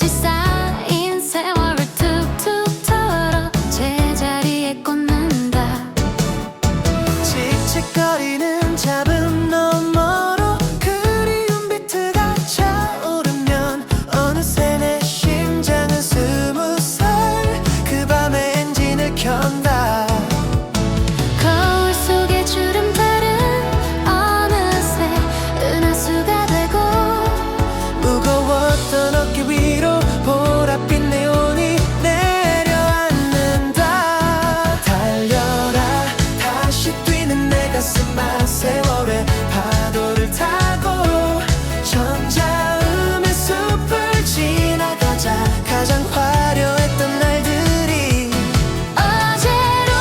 먼지 쌓인 세월을 툭툭 털어 제자리에 꽂는다. 칙칙거리는 잡음 너머로 그리운 비트가 차오르면 어느새 내 심장은 20살 그 밤에 엔진을 켠다. 거울 속의 주름달은 어느새 은하수가 되고 무거웠던 어깨 위로 보랏빛 네온이 내려앉는다. 달려라 다시 뛰는 내 가슴아 세월의 파도를 타고 전자음의 숲을 지나가자. 가장 화려했던 날들이 어제로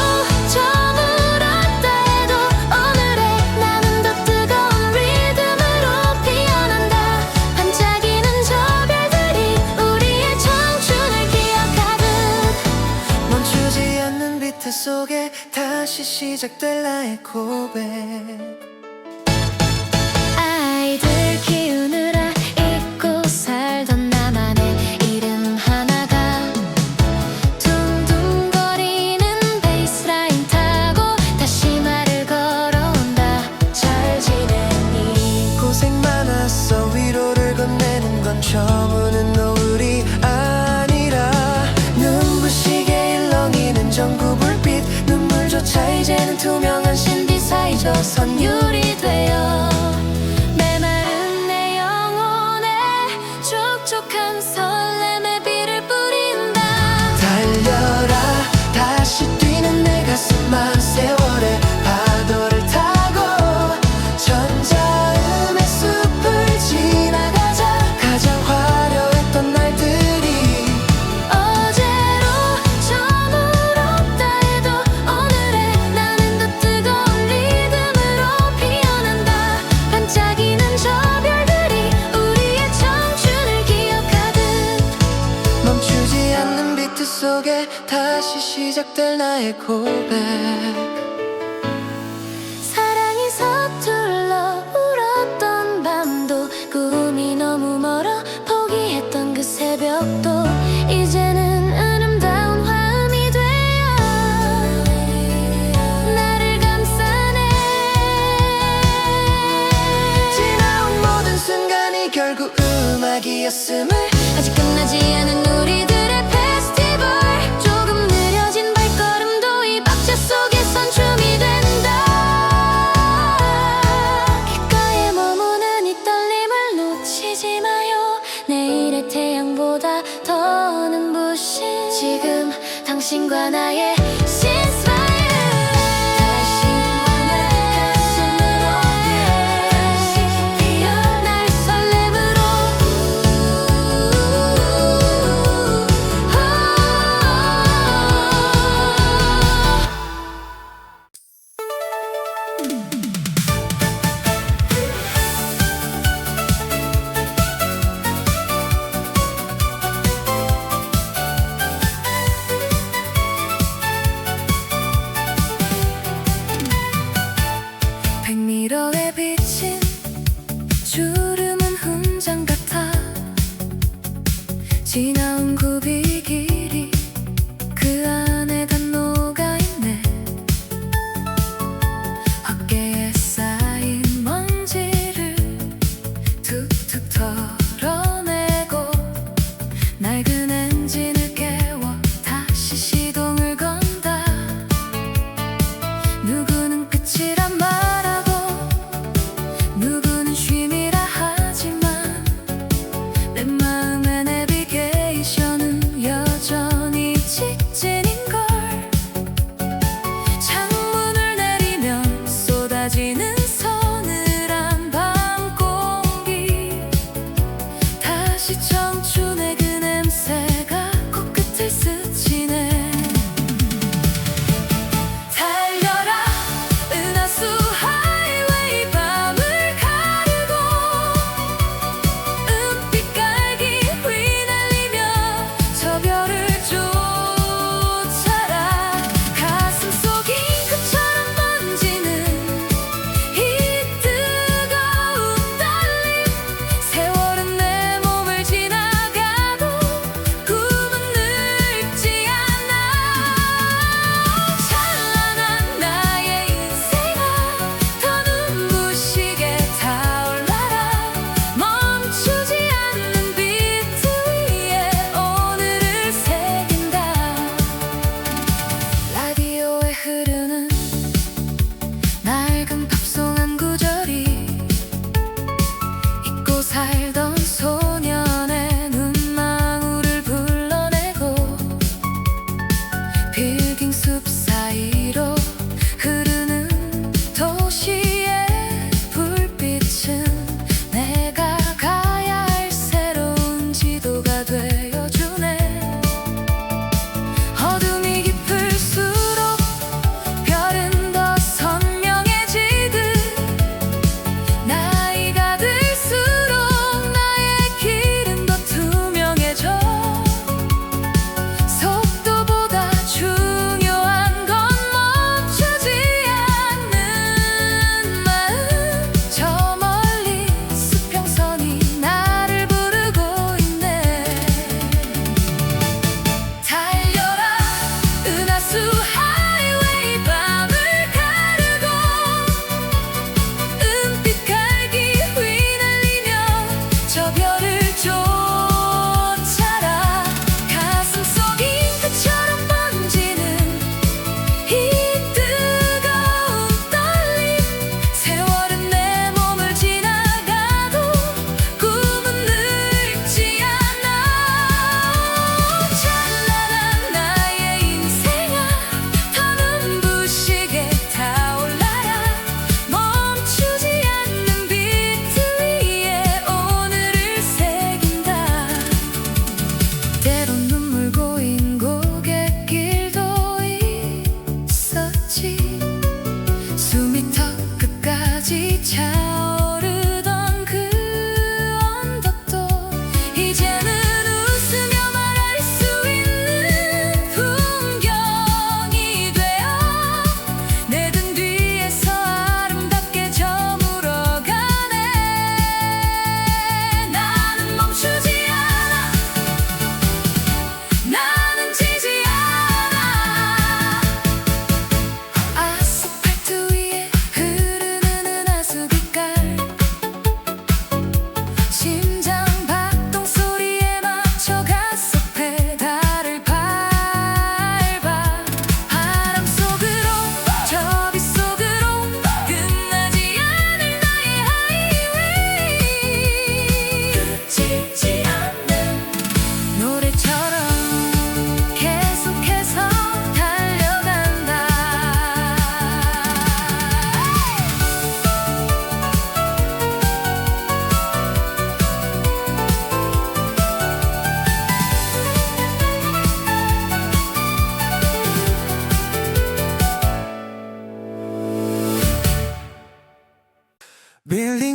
저물었다 해도 오늘의 나는 더 뜨거운 리듬으로 피어난다. 반짝이는 저 별들이 우리의 청춘을 기억하듯 멈추지 않는 비트 속에 다시 시작될 나의 고백. 아이들 키우느라 잊고 살던 나만의 이름 하나가 둥둥거리는 베이스라인 타고 다시 말을 걸어온다. 잘 지내니? 고생 많았어. 위로를 건네는 건 저무는 노을이 아니라 눈부시게 일렁이는 전구 불빛. 눈물조차 이제는 투명한 신비사이저 선율이 되어 메마른 내 영혼에 촉촉한 설렘의 비를 뿌린다. 달려라 다시 뛰는 내 가슴아 세월의 파도를 타고 전자음의 숲을 지나가자. 가장 화려했던 날들이 어제로 저물었다 해도 오늘의 나는 더 뜨거운 리듬으로 피어난다. 반짝이는 저 별들이 우리의 청춘을 기억하듯 멈추지 않는 비트 속에 다시 시작될 나의 고백. 사랑이 서툴러 울었던 밤도 꿈이 너무 멀어 포기했던 그 새벽도 이제는 아름다운 화음이 되어 나를 감싸네. 지나온 모든 순간이 결국 음악이었음을 아직 끝나지 않은 우리들의 페스티벌. 조금 느려진 발걸음도 이 박자 속에선 춤이 된다. 귓가에 머무는 이 떨림을 놓치지 마요. 내일의 태양보다 더 눈부신 지금 당신과 나의 ceasefire. 당신과 내 가슴으로 다시 피어 날 설렘으로 백미러에 비친 주름은 훈장 같아. 지나온 굽이 길이 그 안에 다 녹아있네. 어깨에 쌓인 먼지를 툭툭 털어내고 낡은 엔진을 깨워 다시 시동을 건다. 누구는 끝이란 말하고 누구는 쉼이라 하지만 내 마음의 내비게이션은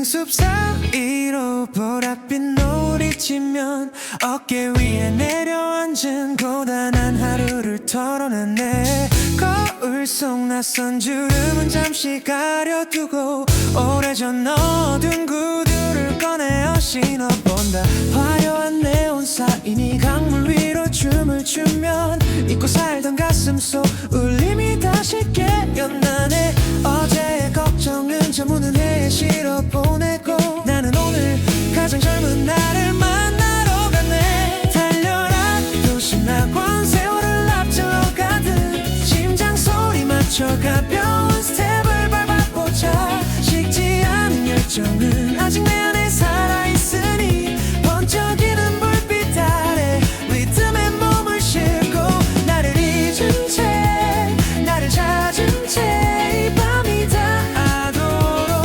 숲 사이로 보랏빛 노을이 지면 어깨 위에 내려앉은 고단한 하루를 털어냈네. 거울 속 낯선 주름은 잠시 가려두고 오래전 어두운 구두를 꺼내어 신어본다. 화려한 네온 사인이 강물 위로 춤을 추면 잊고 살던 가슴 속 울림이 다시 깨어나네. 어제의 걱정은 저 무는 해에 실어 보내고 나는 오늘 가장 젊은 나를 만나러 가네. 달려라 도시나권 세월을 앞질러 가듯 심장 소리 맞춰 가벼운 스텝을 밟아보자. 식지 않은 열정은 아직 내 안에 살아있으니 번쩍이는 불빛 아래 리듬에 몸을 싣고 나를 잊은 채 나를 찾은 채 이 밤이 닿도록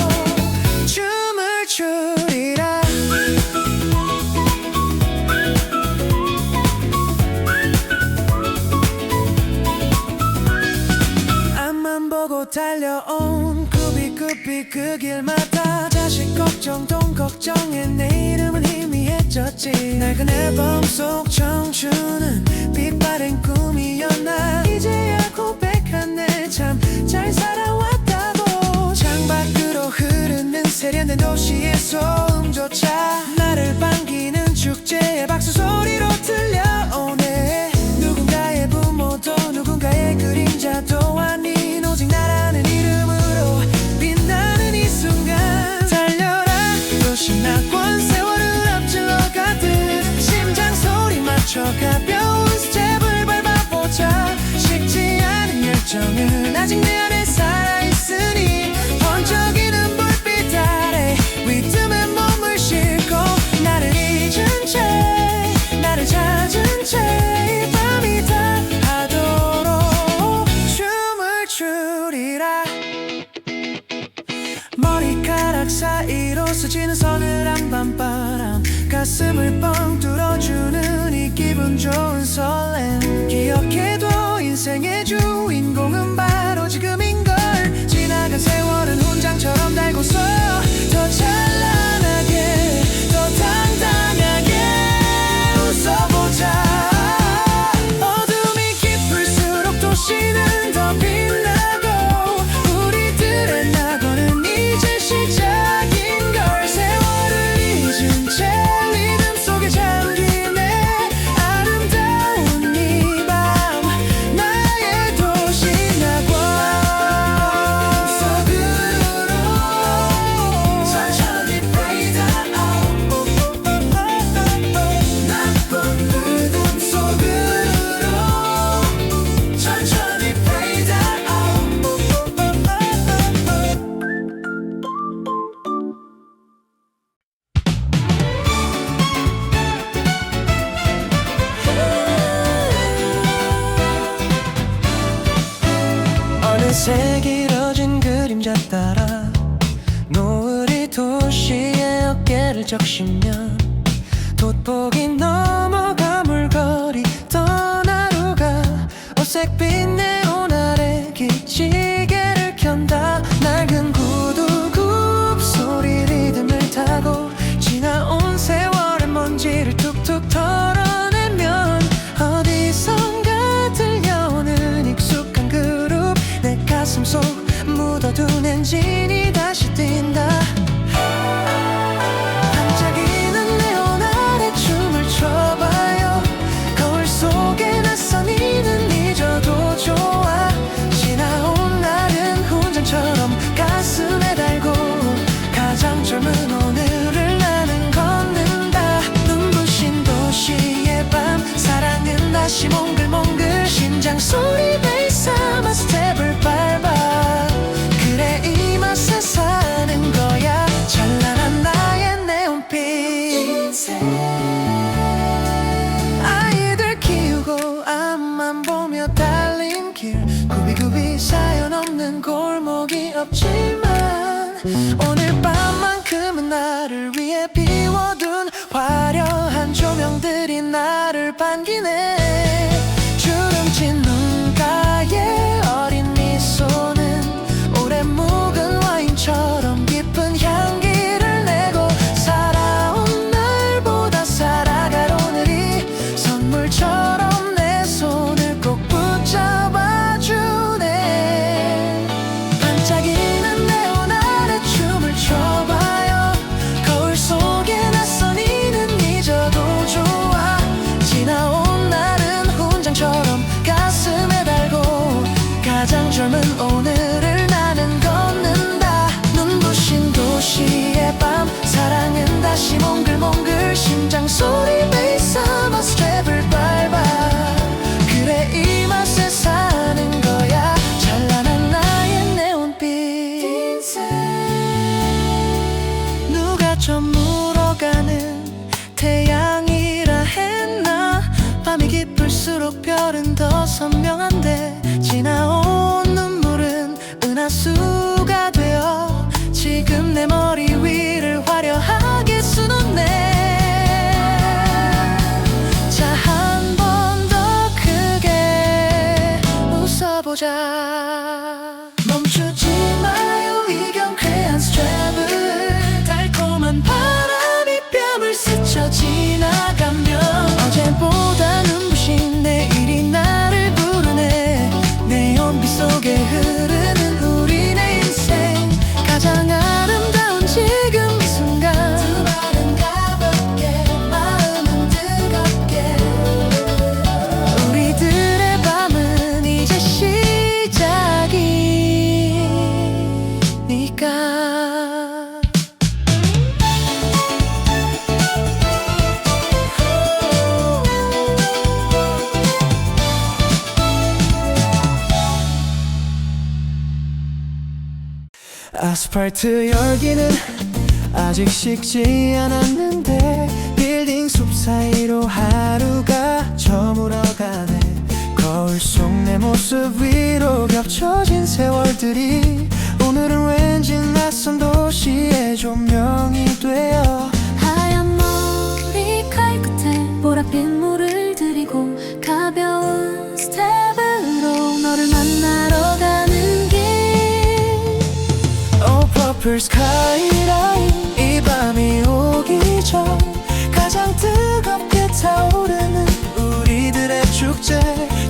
춤을 추리라. 앞만 보고 달려온 굽이굽이 그 길마다 자식 걱정 돈 걱정에 내 이름은 희미해졌지. 낡은 앨범 속 청춘은 빛바랜 꿈이었나. 이제야 고백하네 참 잘 살아왔다고. 창밖으로 흐르는 세련된 도시의 소음조차 나를 반기는 축제의 박수 소리로 들려오네. 누군가의 부모도 누군가의 그림자도 아닌 오직 나라는 이름으로 빛나는 이 순간. 달려라 도시나권 세월을 앞질러 가듯 심장 소리 맞춰 가벼운 스텝을 밟아보자. 식지 않은 열정은 아직 내 안에 살아있으니 번쩍이는 불빛 아래 리듬에 몸을 싣고 나를 잊은 채 나를 찾은 채 이 밤이 닿도록 춤을 추리라. 머리카락 사이로 스치는 서늘한 밤바람 가슴을 뻥 뚫어주는 이 기분 좋은 설렘. 기억해도 인생의 주인공은 바로 지금인걸. 지나간 세월은 훈장처럼 달고서 더 찬란하게 더 당당하게 웃어보자. 어둠이 깊을수록 도시는 더 빛나고 우리들의 낙원은 이제 시작인걸. 세월을 잊은 채 리듬 속에 잠기네. 아름다운 이 밤 나의 도시낙원 속으로 천천히 fade out. 나쁜 리듬 속으로 천천히 fade out. 어느새 길어진 그림자 따라 노을이 도시의 어깨를 적시면 돋보기 넘어 가물거리 떠나루가 어색빛 네온 아래 기지개를 켠다. 낡은 구두 굽소리 리듬을 타고 지나온 세월의 먼지를 툭툭 털어내면 어디선가 들려오는 익숙한 그룹 내 가슴 속 묻어둔 엔진이 다시 뛴다. 반짝이는 네온 아래 춤을 춰봐요. 거울 속에 낯선 이는 잊어도 좋아. 지나온 날은 훈장처럼 가슴에 달고 가장 젊은 오늘을 나는 걷는다. 눈부신 도시의 밤 사랑은 다시 몽글몽글 심장 소리 베이스 삼아 스텝을 밟아. 그래 이 맛에 사는 거야 찬란한 나의 네온빛 인생. 아이들 키우고 앞만 보며 달린 길 굽이굽이 사연 없는 골목이 없지만 오늘 밤만큼은 나를 위해 비워둔 화려한 조명들이 나를 반기네. 주름진 눈가에 어린 미소는 오래 묵은 와인처럼 깊은 향기를 젊은 오늘을 나는 걷는다. 눈부신 도시의 밤 사랑은 다시 몽글몽글 심장 소리 베이스마 스텝을 밟아. 그래 이 맛에 사는 거야 찬란한 나의 네온빛 인생. 누가 저 물어가는 태양이라 했나. 밤이 깊을수록 별은 더 선명한데 지나온 눈물은 은하수가 되어 지금 내 머리 위를 화려하게 수놓네. 자 한 번 더 크게 웃어보자. 멈추지 마요 이 경쾌한 스트랩을. 달콤한 바람이 뺨을 스쳐 지나가면 어제보다 눈부신 내일이 나를 부르네. 네온빛 속에 흐르는 우리네 인생 가장 아름다운 지금 이 순간. 두 발은 가볍게 마음은 뜨겁게 우리들의 밤은 이제 시작이니까. 아스팔트 열기는 아직 식지 않았는데 빌딩 숲 사이로 하루가 저물어가네. 거울 속 내 모습 위로 겹쳐진 세월들이 오늘은 왠지 낯선 도시의 조명이 되어. 하얀 머리칼 끝에 보랏빛 물을 들이고 가벼운 스텝으로 너를 만나러 가는 길. Oh purple skyline 이 밤이 오기 전 가장 뜨겁게 타오르는 우리들의 축제.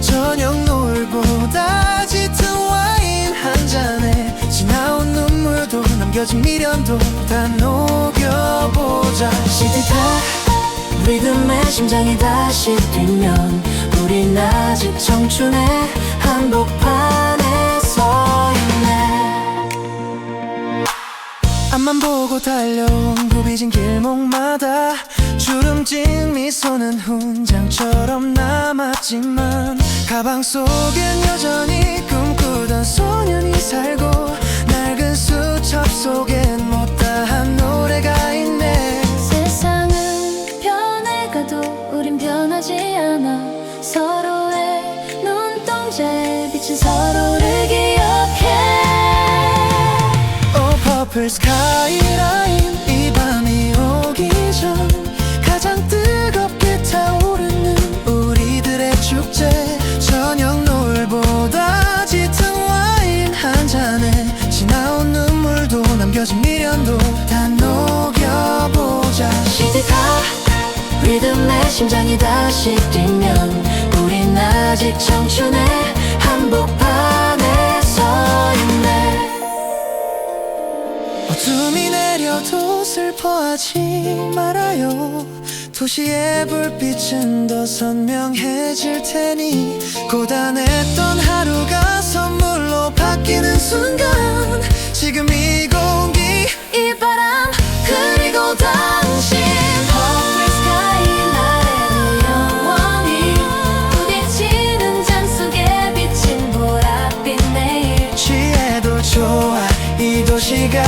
저녁 노을보다 짙은 와인 한 잔에 지나온 눈물도 남겨진 미련도 다 녹여보자. 시티팝 리듬에 심장이 다시 뛰면 우린 아직 청춘의 한복판에 서있네. 앞만 보고 달려온 굽이진 길목마다 주름진 미소는 훈장처럼 남았지만 가방 속엔 여전히 꿈꾸던 소년이 살고 낡은 수첩 속엔 못다한 노래가 있네. 세상은 변해가도 우린 변하지 않아. 서로의 눈동자에 비친 서로를 기억해. Oh purple skyline 이 밤이 오기 전 가장 뜨겁게 타오르는 우리들의 축제. 저녁 노을보다 짙은 와인 한 잔에 지나온 눈물도 남겨진 미련도 다 녹여보자. 시티팝 리듬에 심장이 다시 뛰면 우린 아직 청춘의 한복판에 서있네. 어둠이 내려도 슬퍼하지 말아요. 도시의 불빛은 더 선명해질 테니 고단했던 하루가 선물로 바뀌는 순간 지금 이 공기 이 바람 그리고 당신 Purple sky 나래도 영원히 부딪히는 잔 속에 비친 보랏빛 내일. 취해도 좋아 이 도시가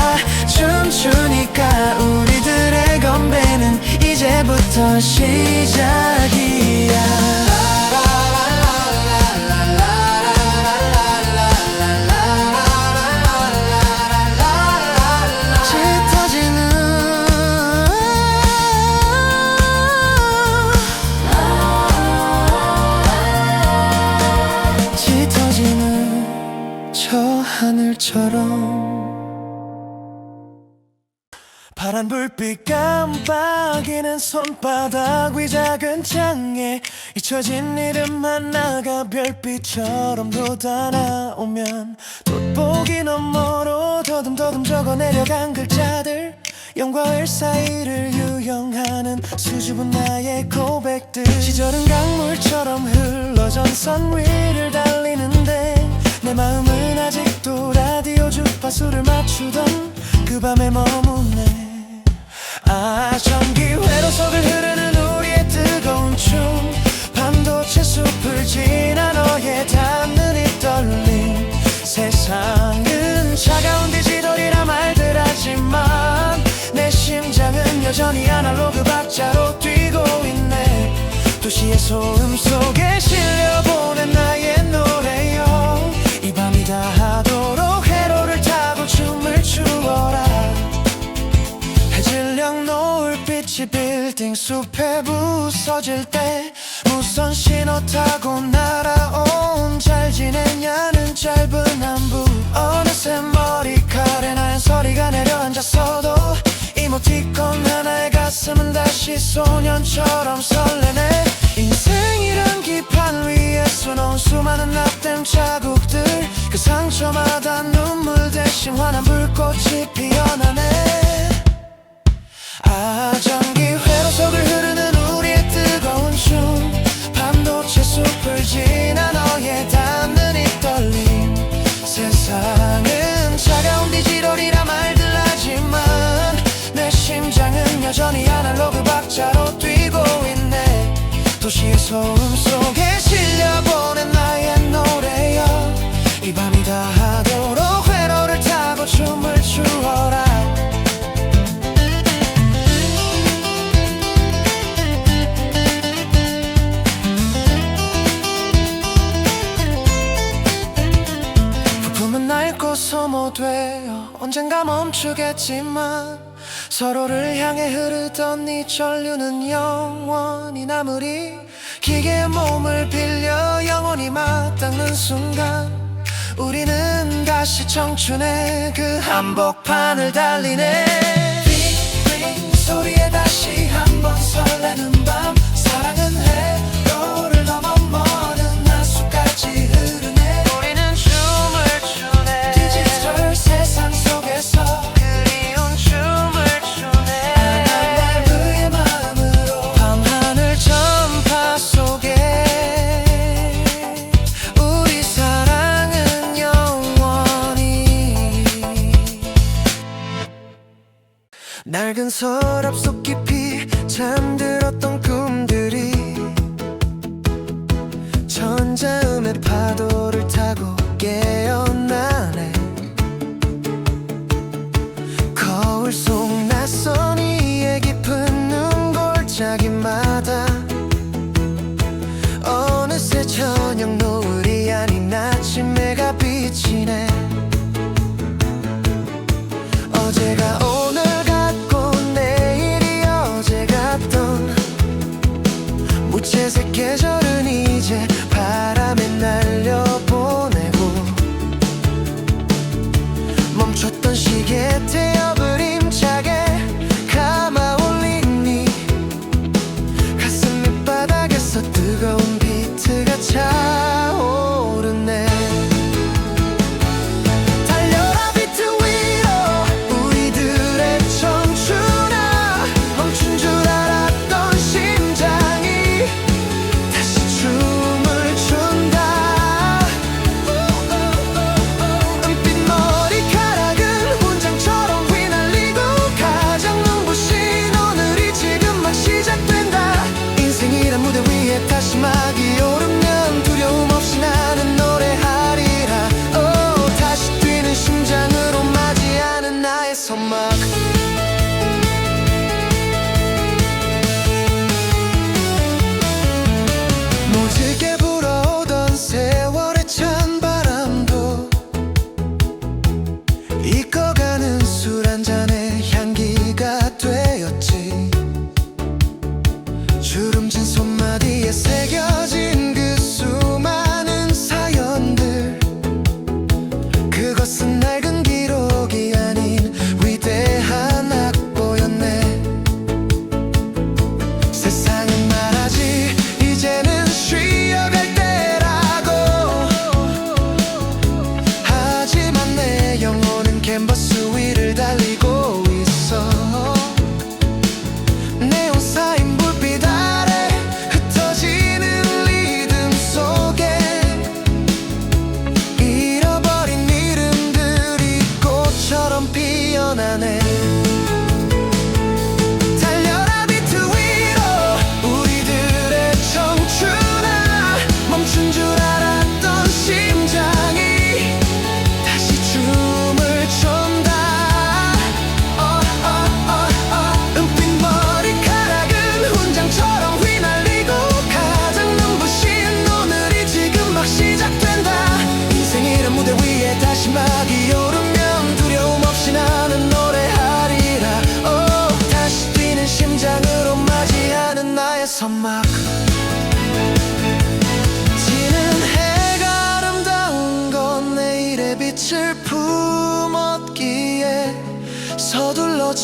춤추니까 우리들의 건배는 이제부터 시작이야. 짙어지는 저 하늘처럼 파란 불빛 깜빡이는 손바닥 위 작은 창에 잊혀진 이름 하나가 별빛처럼 돋아나오면 돋보기 너머로 더듬더듬 적어 내려간 글자들 영과 을 사이를 유영하는 수줍은 나의 고백들. 시절은 강물처럼 흘러 전선 위를 달리는데 내 마음을 주파수를 맞추던 그 밤에 머무네. 전기회로 속을 흐르는 우리의 뜨거운 춤, 반도체 숲을 지나 너의 닿는 이 떨림. 세상은 차가운 디지털이라 말들 하지만 내 심장은 여전히 아날로그 박자로 뛰고 있네. 도시의 소음 속에 실려보낸 나의 노래요. 이 밤이 다하도록 회로를 타고 춤을 추어라. 해질녘 노을빛이 빌딩 숲에 부서질 때 무선 신호 타고 날아온 잘 지내냐는 짧은 한부. 어느새 머리칼에 나의 소리가 내려앉았어도 이모티콘 하나의 가슴은 다시 소년처럼 설레네. 인생이란 기판 위에 수놓은 수많은 납땜 자국들, 그 상처마다 눈물 대신 환한 불꽃이 피어나네. 전기회로 속을 흐르는 우리의 뜨거운 춤, 반도체 숲을 지나 너의 닿는 이 떨림. 세상은 차가운 디지털이라 말들 하지만 내 심장은 여전히 아날로그 박자로 뛰고 있네. 도시의 소음 속에 실려보낸 나의 노래여. 이 밤이 다하도록 회로를 타고 춤을 추어라. 부품은 낡고 소모되어 언젠가 멈추겠지만 서로를 향해 흐르던 이 전류는 영원히 남으리. 기계의 몸을 빌려 영원히 맞닿는 순간 우리는 다시 청춘의 그 한복판을 달리네. 링링 소리에 다시 한번 설레는 밤, 사랑은 해로를 넘어 먼 하수까지 흐르네. 우리는 춤을 추네. 디지털 세상 속에서 그리운 춤을 추네. 하나의 마음으로 밤하늘 전파 속에 우리 사랑은 영원히. 낡은 서랍 속 깊이 잠들었던 꿈들이 전자음의 파도를 타고 깨어나네. 거울 속 낯선 이의 깊은 눈골짜기마다 어느새 저녁 노을이 아닌 아침 해가 비치네. 어제가 오늘 같고 내일이 어제 같던 무채색 계절은 이제 바람에 날려보내고 멈췄던 시계 태엽을 힘차게 감아올린 네 가슴 밑바닥에서 뜨거운 비트가 차오르네. 달려라 비트 위로 우리들의 청춘아. 멈춘 줄 알았던 심장이 다시 춤을 춘다. 은빛 머리카락은 훈장처럼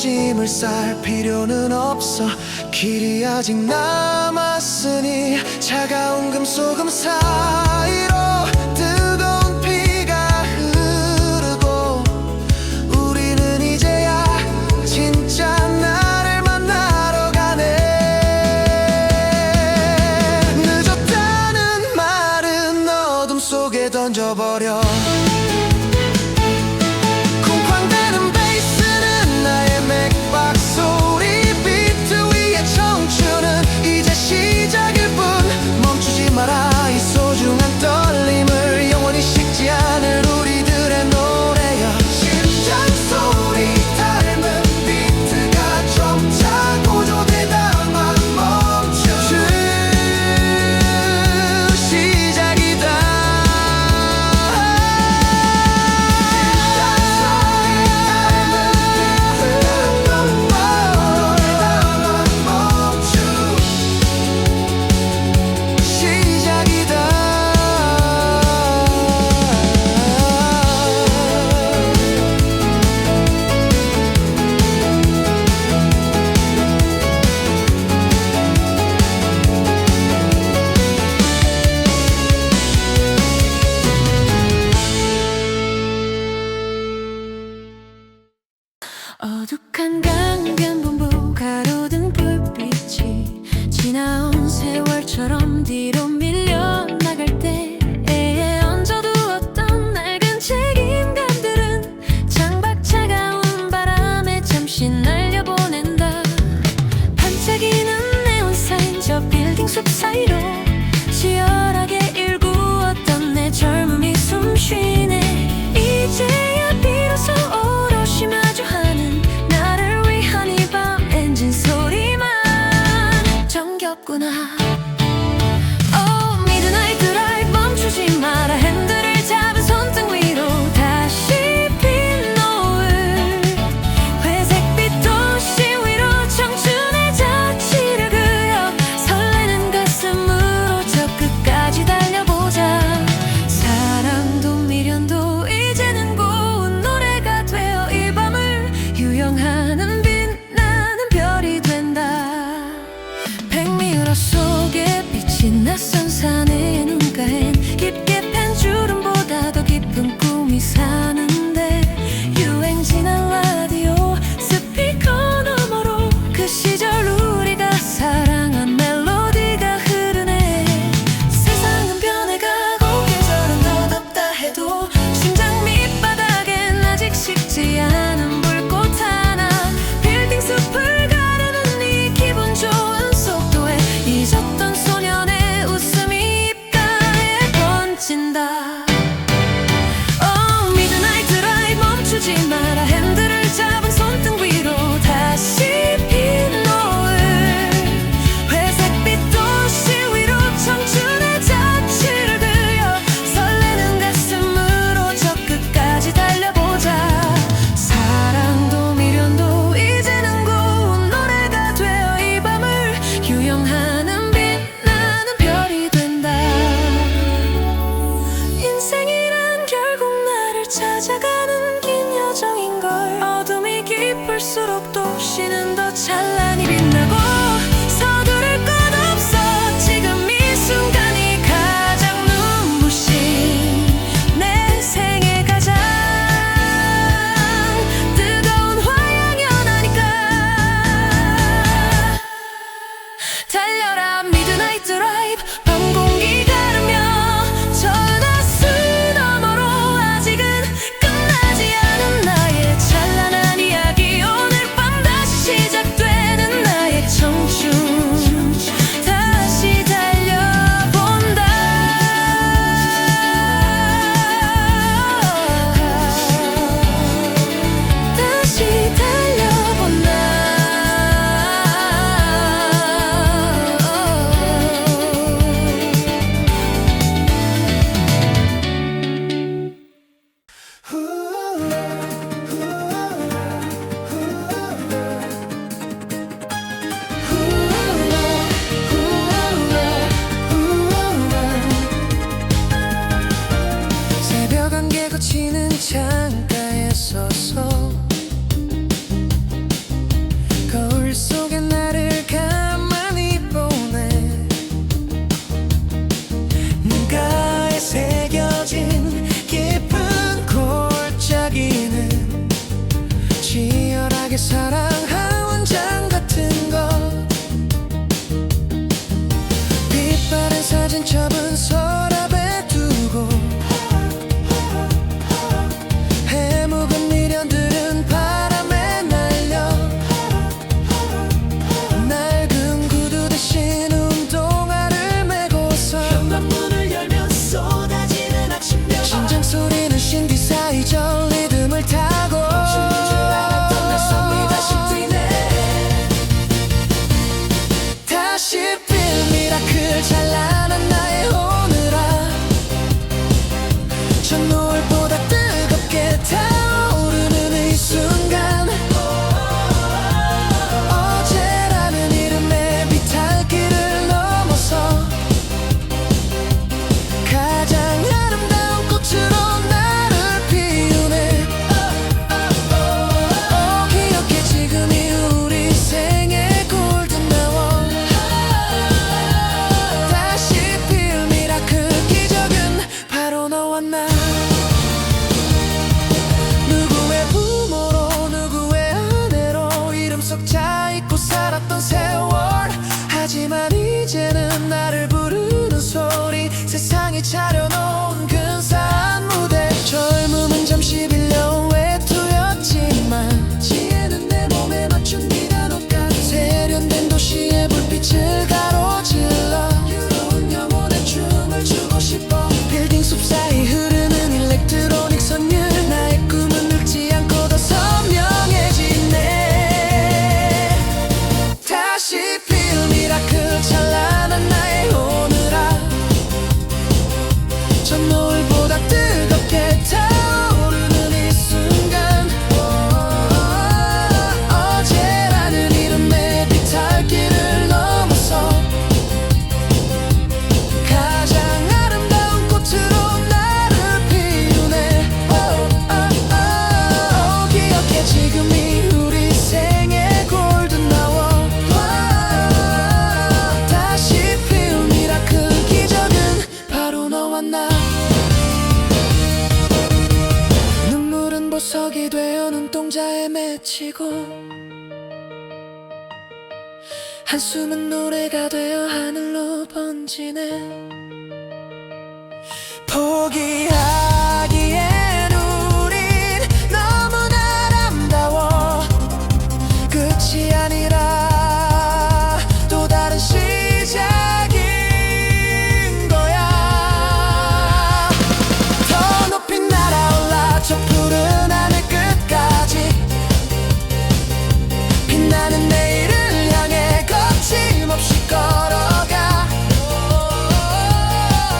짐을 쌀 필요는 없어. 길이 아직 남았으니 차가운 금속음 사이로 뜨거운 피가 흐르고 우리는 이제야 진짜 나를 만나러 가네. 늦었다는 말은 어둠 속에 던져버려. 쿵쾅대는 베이스는 나의 맥박 소리. 비트 위의 청춘은 이제 시작일 뿐. 멈추지 마라 이 소중한 떨림. 저 노을보다 뜨겁게 타오르는 이 순간 어제라는 이름의 비탈길을 넘어서 가장 아름다운 꽃으로 나를 피우네. 기억해 지금이 우리 생의 골든 아워. 다시 피운 미라클 기적은 바로 너와 나. 눈물은 보석이 되어 눈동자에 맺히고 한숨은 노래가 되어 하늘로 번지네. 포기하기엔 우린 너무나 아름다워. 끝이 아니라 또 다른 시작인 거야. 더 높이 날아올라 저 푸른 하늘 끝까지 빛나는 내일을 향해 거침없이 걸어가.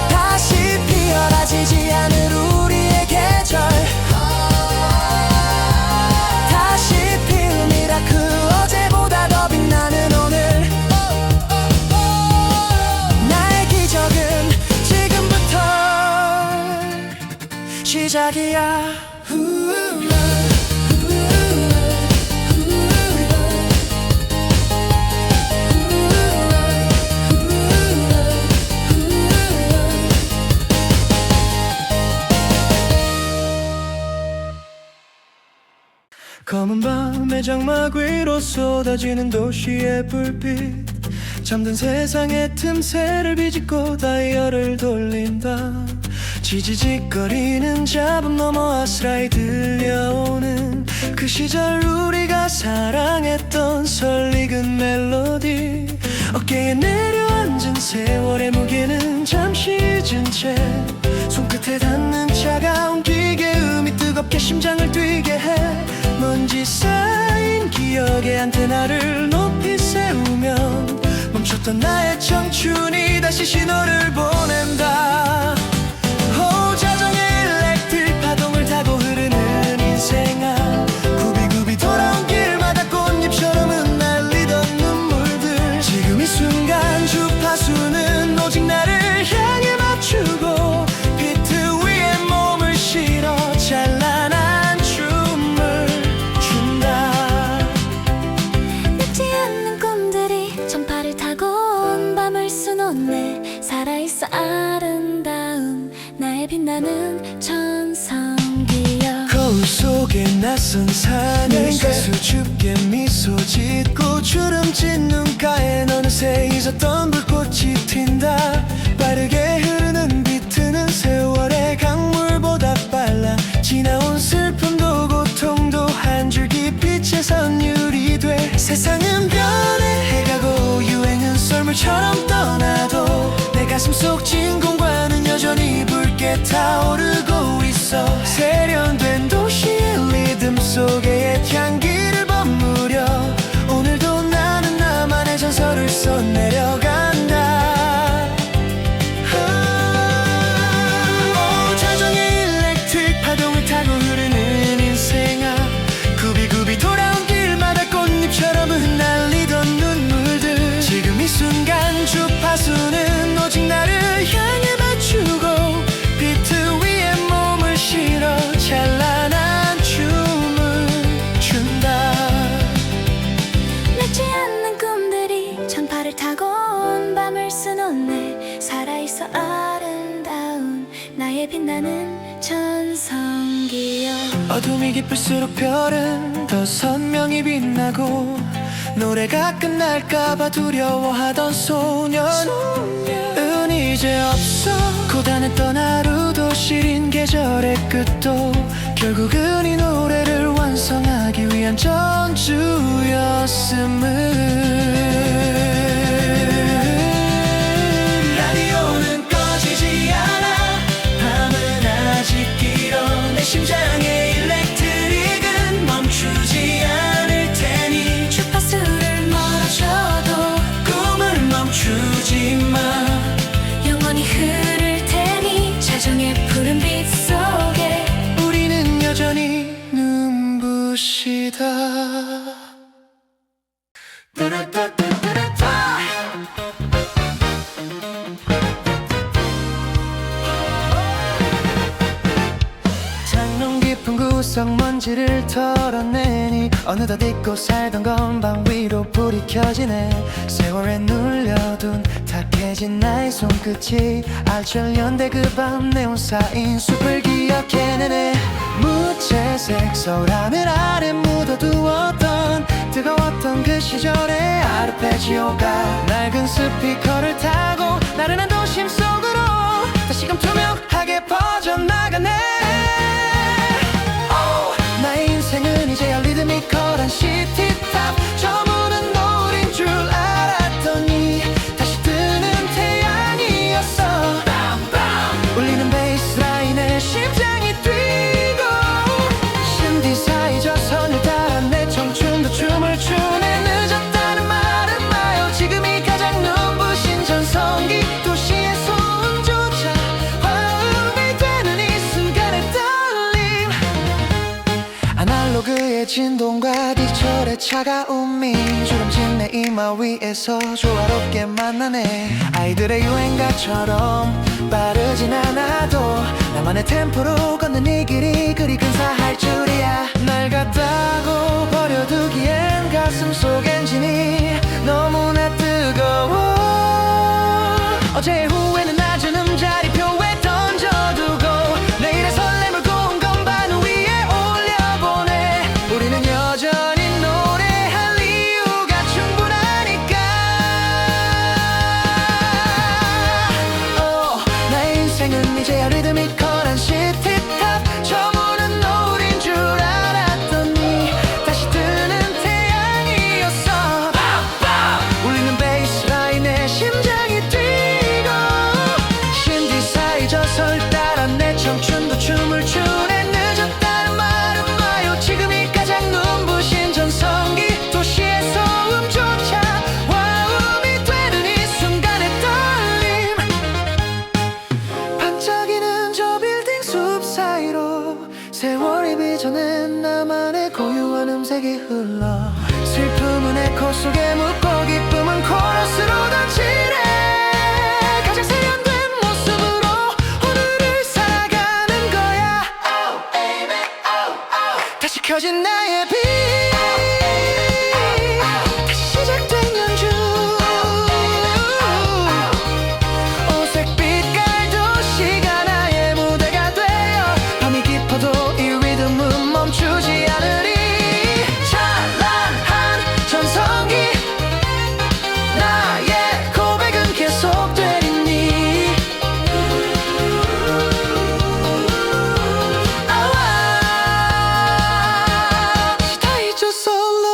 다시 피어나지지 않을 우리의 계절. 다시 피운 미라클 어제보다 더 빛나는 오늘. 나의 기적은 지금부터 시작이야. 검은 밤의 장막 위로 쏟아지는 도시의 불빛. 잠든 세상의 틈새를 비집고 다이얼을 돌린다. 지지직거리는 잡음 너머 아스라이 들려오는 그 시절 우리가 사랑했던 설익은 멜로디. 어깨에 내려앉은 세월의 무게는 잠시 잊은 채 손끝에 닿는 차가운 기계음이 뜨겁게 심장을 뛰게 해. 먼지 쌓인 기억의 안테나를 높이 세우면 멈췄던 나의 청춘이 다시 신호를 보낸다. 자정의 일렉트릭 파동을 타고 흐르는 인생아. 굽이굽이 돌아온 길마다 꽃잎처럼 흩날리던 눈물들. 지금 이 순간 주파수는 오직 나를 향해 맞추고 비트 위에 몸을 실어 찬란한 춤을 춘다. 늦지 않는 꿈들이 전파를 타고 온 밤을 수놓네. 살아있어 아름다운 나의 빛나는 천성기여. 거울 속에 낯선 산이 수줍게 미소 짓고 주름진 눈가에 어느새 잊었던 불꽃이 튄다. 빠르게 흐르는 비트는 세월의 강물보다 빨라. 지나온 슬픔도 고통도 한 줄기 빛의 선율이 돼. 세상은 변해가고 유행은 썰물처럼 떠나도 내 가슴 속 진공관은 여전히 붉게 타오르고 있어. 세련된 도시의 리듬 속에 옛 향기를 버무려 오늘도 나는 나만의 전설을 써내려간다. 자정의 일렉트릭 파동을 타고 흐르는 인생아. 굽이굽이 돌아온 길마다 꽃잎처럼 흩날리던 눈물들. 지금 이 순간 주파수는 오직 나를 향해 맞추고 비트 위에 몸을 실어 찬란한 춤을 춘다. 늦지 않는 꿈들이 전파를 타고 온 밤을 수놓네. 살아있어 아름다운 나의 빛나는 천성기여. 어둠이 깊을수록 별은 더 선명히 빛나고 노래가 끝날까봐 두려워하던 소년은 이제 없어. 고단했던 하루도 시린 계절의 끝도 결국은 이 노래를 완성하기 위한 전주였음을. 라디오는 꺼지지 않아. 밤은 아직 길어. 내 심장의 일렉트릭은 멈추지 않을 테니 주파수를 멀어져도 꿈을 멈추지 마. 영원히 흐를 테니 자정의 구석 먼지를 털어내니 어느덧 잊고 살던 건방 위로 불이 켜지네. 세월에 눌려둔 탁해진 나의 손끝이 알철연대 그 밤 내온 쌓인 숲을 기억해내네. 무채색 서울하늘 아래 묻어두었던 뜨거웠던 그 시절의 아르페지오가 낡은 스피커를 타고 나른한 도심 속으로 다시금 투명하게 퍼져나가네. 나의 인생은 이제야 리드미컬한 시티탑. 저 문은 노을인 줄 알았더니 다시 뜨는 태양이었어. 울리는 베이스라인에 심장이 뛰고 신디사이 저 선을 따라 내 청춘도 춤을 추네. 늦었다는 말은 마요. 지금이 가장 눈부신 전성기. 도시의 소음조차 화음이 되는 이 순간의 떨림. 아날로그의 진동과 디지털의 차가움이 주름진 내 이마 위에서 조화롭게 만나네. 아이들의 유행가처럼 빠르진 않아도 나만의 템포로 걷는 이 길이 그리 근사할 줄이야. 날 갖다고 버려두기엔 가슴 속 엔진이 너무나 뜨거워. 어제의 후회는 낮은 음자리표에 던져두고 내일의 설렘을 고운 건반 위에 올려보내. 우리는 여전히 노래할 이유가 충분하니까. 나의 인생은 이제야 리드미컬한 시티탑. 저 문은 노을인 줄 알았더니 다시 뜨는 태양이었어. 울리는 베이스라인에 심장이 뛰고 신디사이 저설 따라 내 청춘도 춤을 추네. 늦었다는 말은 마요. 지금이 가장 눈부신 전성기. 도시의 소음조차 화음이 되는 이 순간의 떨림. 반짝이는 저 빌딩 숲 사이로 세월이 빚어낸 나만의 고유한 음색이 흘러. 슬픔은 에코 속에 묻고 기쁨은 코러스로 던지네. 가장 세련된 모습으로 오늘을 살아가는 거야. 다시 켜진 나의 빛. 다시 시작된 연주. 오색빛깔 도시가 나의 무대가 되어 밤이 깊어도 이 리듬은 멈추지 않으리. 찬란한 전성기. 나의 고백은 계속되리니. 다 잊어 솔로.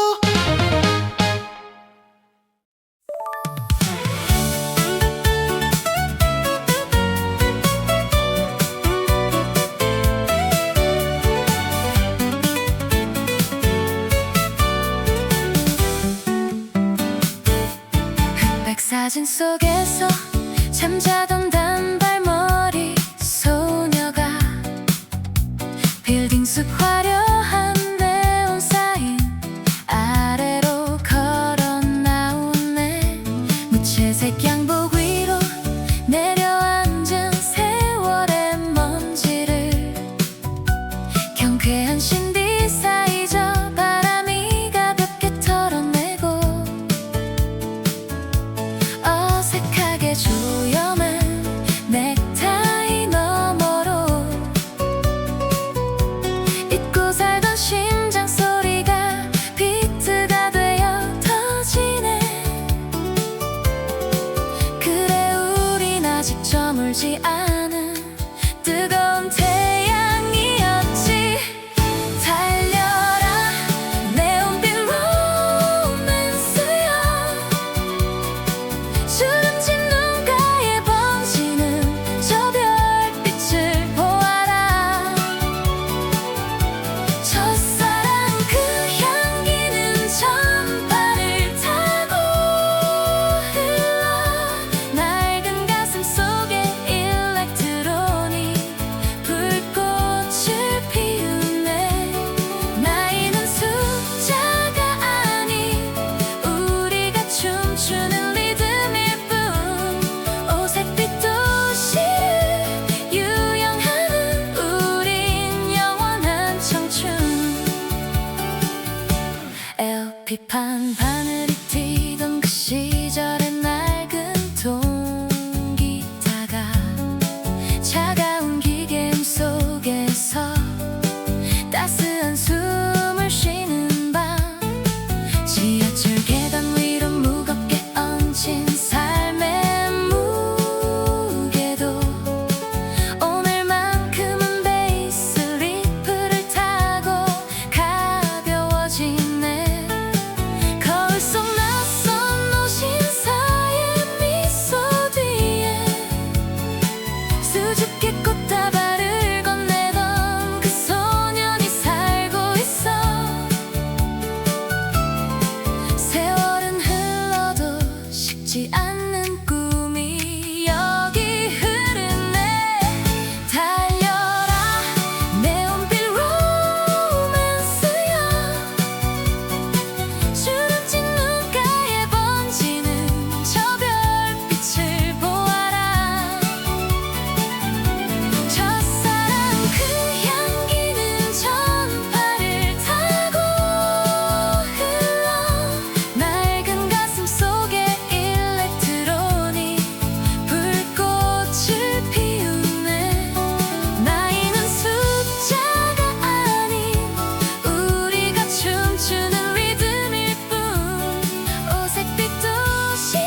흑백 사진 속에서 잠자던 단발머리 소녀가 빌딩 숲 화려한 네온 사인 아래로 걸어 나오네. 무채색 양복 위로 내려앉은 세월의 먼지를 경쾌한 신디사이 저 바람이 가볍게 털어내고 어색하게 조여만 넥타이 너머로 잊고 살던 심장 소리가 비트가 되어 터지네. 그래 우린 아직 저물지 않은 뜨거운 태양이었지. 달려라 네온빛 로맨스여. 주름진 눈가에 번지는 저 별빛을 보아라. 첫사랑 그 향기는 전파를 타고 흘러 낡은 가슴 속에 일렉트론이 불 수줍게 꽃다발을 건네던 그 소년이 살고 있어. 세월은 흘러도 식지 않는 꿈이 여기 흐르네. 달려라 네온빛 로맨스야. 주름진 눈가에 번지는 저 별빛을 보아라. 첫사랑 그 향기는 전파를 타고 흘러 낡은 가슴 속에 일렉트로닉 불꽃을 피우네. 나이는 숫자가 아닌 우리가 춤추는 리듬일 뿐. 오색빛 도시를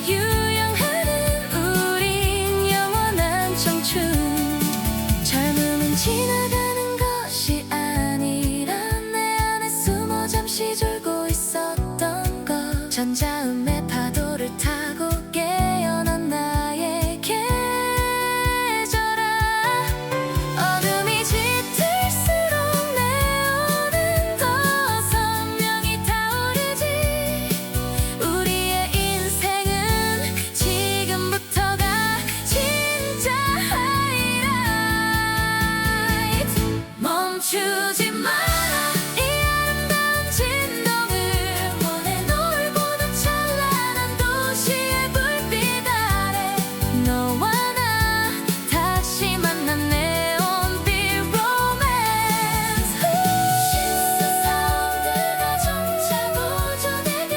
유영하는 우린 영원한 청춘. 젊음은 지나가는 것이 아니라 내 안에 숨어 잠시 졸고 있었던 것. 전자음의 파도를 타고 깨어난 나의 계절아. 어둠이 짙을수록 네온은 더 선명히 타오르지. 우리의 인생은 지금부터가 진짜 하이라이트. 멈추지 마라 이 아름다운 진동을. 원해 널 보는 찬란한 도시의 불빛 아래 너와 나 다시 만난 네온빛 로맨스. 신선 사운드가 점차 고조되며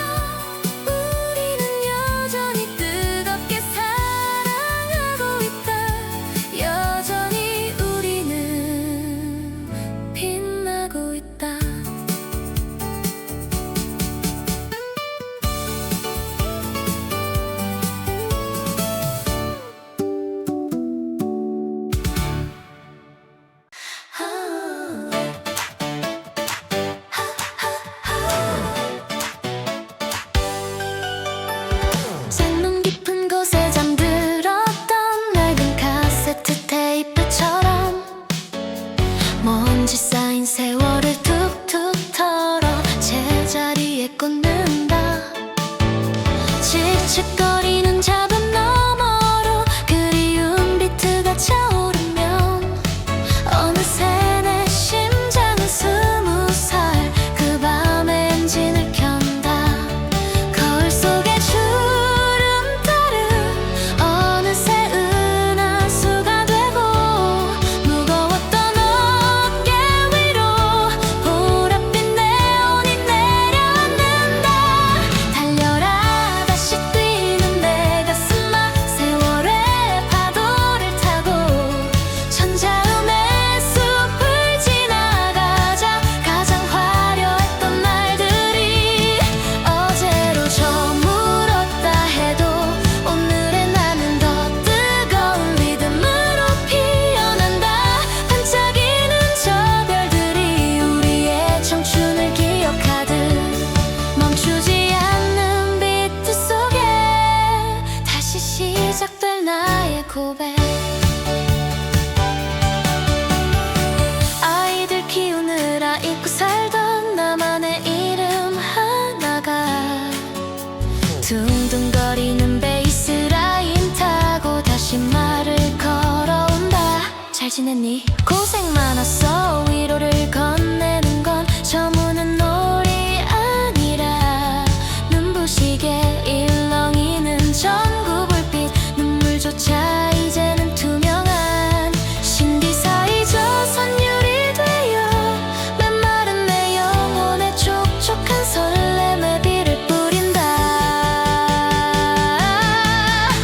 우리는 여전히 뜨겁게 사랑하고 있다. 여전히 우리는 빛나고 있다. 쌍문 깊은 곳에 잠들었던 낡은 카세트 테이프처럼 먼지 쌓인 세월을 툭툭 털어 제자리에 꽂는다. 칙칙거리는 잡음 너머로 그리운 비트가 차오르면 어느새 내 심장은 20살 그 밤에 엔진을 켠다. 거울 속의 주름달은 어느새 은하수가 되고 무거웠던 어깨 위로 보랏빛 네온이 내려앉는다. 달려라 다시 뛰는 내 가슴아. 세월의 파도를 타고 천자음의 숲을 지나가자. 가장 화려했던 날들이 어제로 저물었다 해도 오늘의 나는 더 뜨거운 리듬으로 피어난다. 반짝이는 저 별들이 우리의 청춘을 기억하듯 멈추지 않는 비트 속에 다시 시작될 나의 고백. 아이들 키우느라 잊고 살던 나만의 이름 하나가 둥둥거리는 베이스라인 타고 다시 말을 걸어온다. 잘 지냈니? 고생 많았어. 위로를 건네는 건 저무는 놀이 아니라 눈부시게 일렁이는 전구 불빛. 눈물조차 이제는 투명한 신비사이저 선율이 되어 메마른 내 영혼에 촉촉한 설렘의 비를 뿌린다.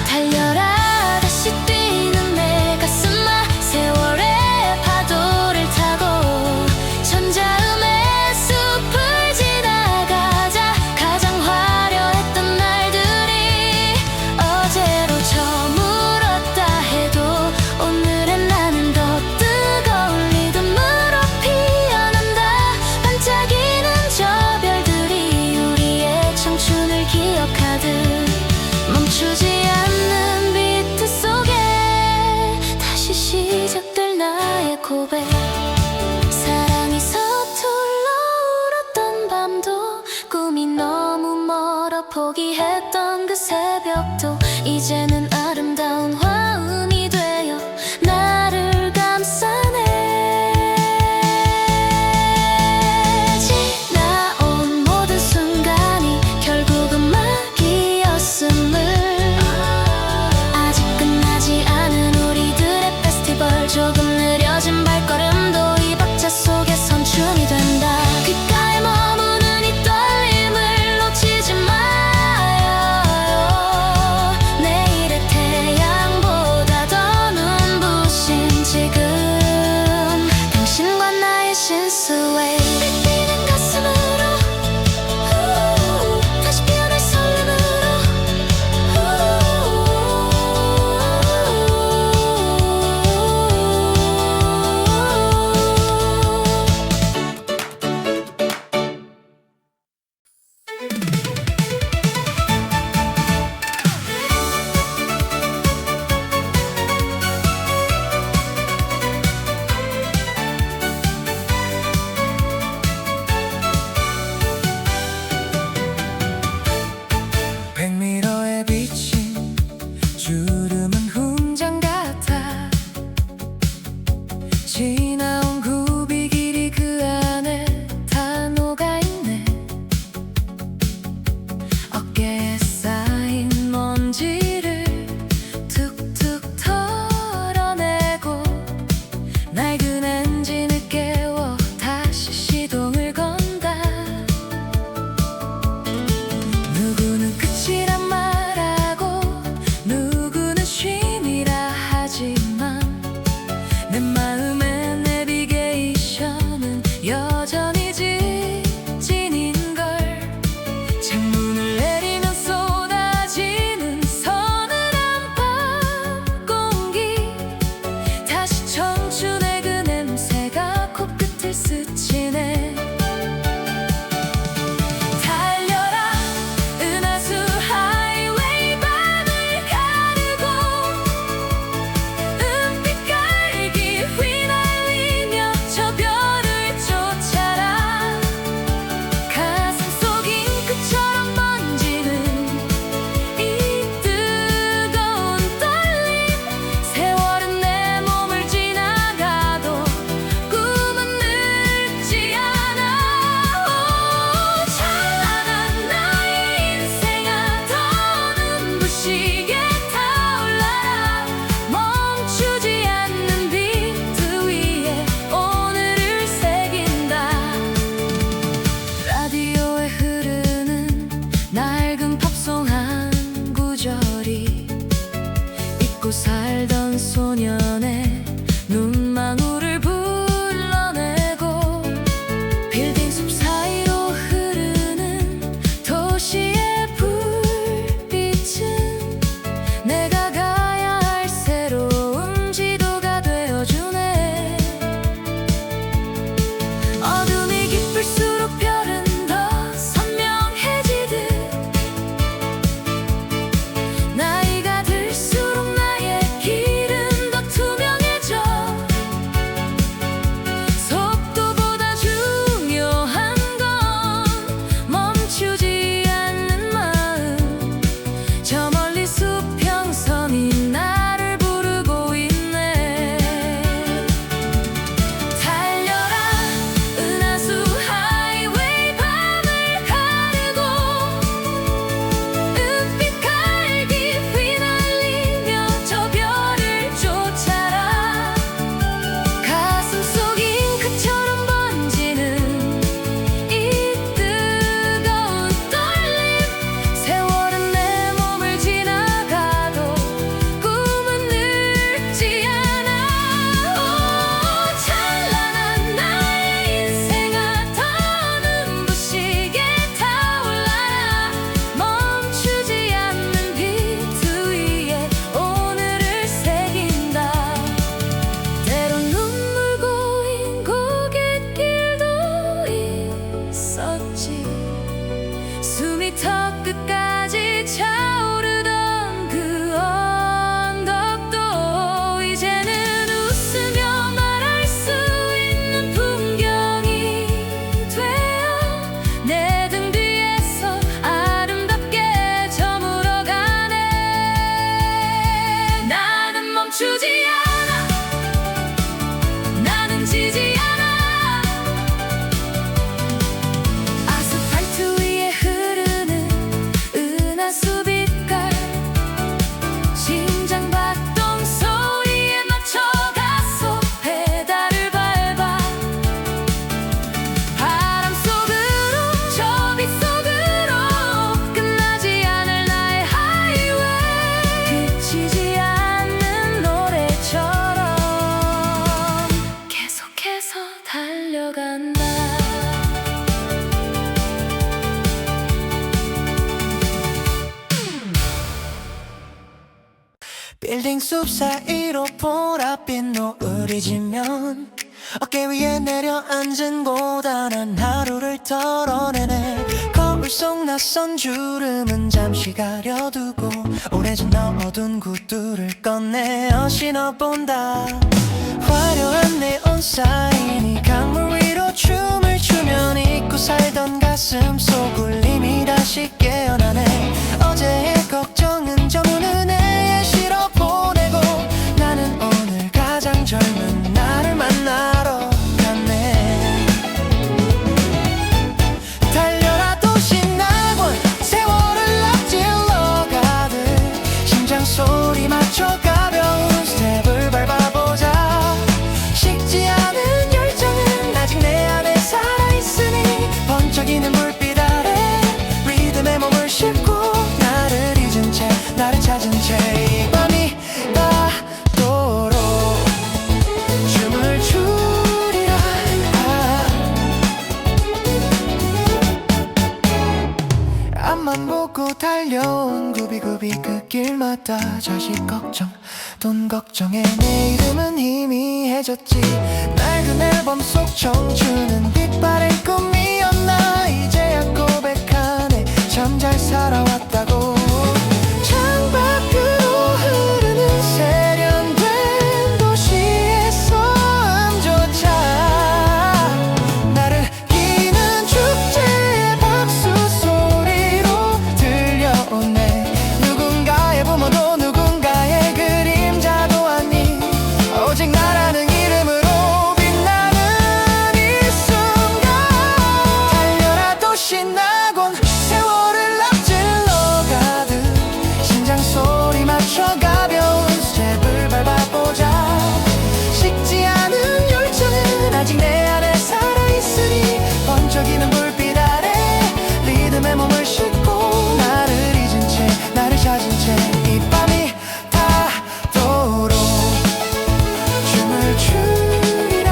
달려라 다시 뛰는 내 가슴아. 세월의 파도를 타고 고백 사랑이 서툴러 울었던 밤도 꿈이 너무 멀어 포기했던 그 새벽도 이제는 아름다운 화음이 되어 나를 감싸네 지나온 모든 순간이 결국은 막이었음을 아직 끝나지 않은 우리들의 페스티벌 조금 느려진 발걸음도 이 박자 속에선 춤이 된다 귓가에 머무는 이 떨림을 놓치지 마요 내일의 태양보다 더 눈부신 지금 당신과 나의 신스웨이 뛰는 가슴으로 다시 피어날 설렘으로 백미러에 비친 주름은 훈장 같아 지나온 굽이 길이 그 안에 다 녹아있네 어깨에 쌓인 먼지를 툭툭 털어내고 낡은 엔진을 깨워 다시 시동을 건다 누구는 끝이란 말하고 누구는 쉼이라 하지만 내 마음의 내비게이션은 여전히 직진인걸 창문을 내리면 쏟아지는 서늘한 밤 공기 다시 청춘의 그 냄새가 코끝을 스치네 달려라 은하수 하이웨이 밤을 가르고 은빛 갈기 휘날리며 저 별을 쫓아라 가슴 속 잉크처럼 번지는 이 뜨거운 떨림 세월은 내 몸을 지나가도 꿈은 늙지 않아 찬란한 나의 인생아 더 눈부시게 타올라라 멈추지 않는 비트 위에 오늘을 새긴다 라디오에 흐르는 낡은 팝송 한 구절이 잊고 살던 소년의 눈망울을 불러내고 빌딩 숲 사이로 흐르는 도시의 불빛은 내가 가야 할 새로운 지도가 되어주네 어둠이 깊을수록 별은 더 선명해지듯 나이가 들수록 나의 길은 더 투명해 멈추지 않아 나는 지지 않아 아스팔트 위에 흐르는 은하수 빛깔 심장 박동 소리에 맞춰 가속 페달을 밟아 바람 속으로 저 빛 속으로 끝나지 않을 나의 하이웨이 그치지 않는 노래처럼 계속해서 달려간다 빌딩 숲 사이로 보랏빛 노을이 지면 어깨 위에 내려앉은 고단한 하루를 덜어내네 거울 속 낯선 주름은 잠시 가려두고 오래전 어두운 구두를 꺼내어 신어본다 화려한 네온 사인이 강물 위로 춤을 추면 잊고 살던 가슴 속 울림이 다시 깨어나네 어제의 걱정은 저 눈에 실어보내고 나는 오늘 가장 젊은 나를 만나러 갔네 달려라 도시낙원 세월을 앞질러 가듯 심장 소리 맞춰 가벼운 스텝을 밟아보자 식지 않은 열정은 아직 내 안에 살아있으니 번쩍이는 불빛 아래 리듬에 몸을 싣고 나를 잊은 채 나를 찾은 채 이 밤이 닿도록 춤을 추리라 앞만 보고 달려온 구비구비 그 길마다 자식 걱정 돈 걱정에 내 이름은 희미해졌지 낡은 앨범 속 청춘은 빛바랜 꿈이었나 이제야 고백하네 참 잘 살아왔다고 창밖으로 흐르는 세련된 도시의 소음조차 나를 기는 축제의 박수 소리로 들려오네 누군가의 부모도 누군가의 그림자도 아닌 오직 나라는 이름으로 빛나는 이 순간 달려라 도시낙원 세월을 앞질러 가듯 심장 소리 맞춰 가벼운 스텝을 밟아보자 식지 않은 열정은 아직 내 안에 살아있으니 번쩍이는 불빛 아래 리듬에 몸을 싣고 나를 잊은 채 나를 찾은 채 이 밤이 닿도록 춤을 추리라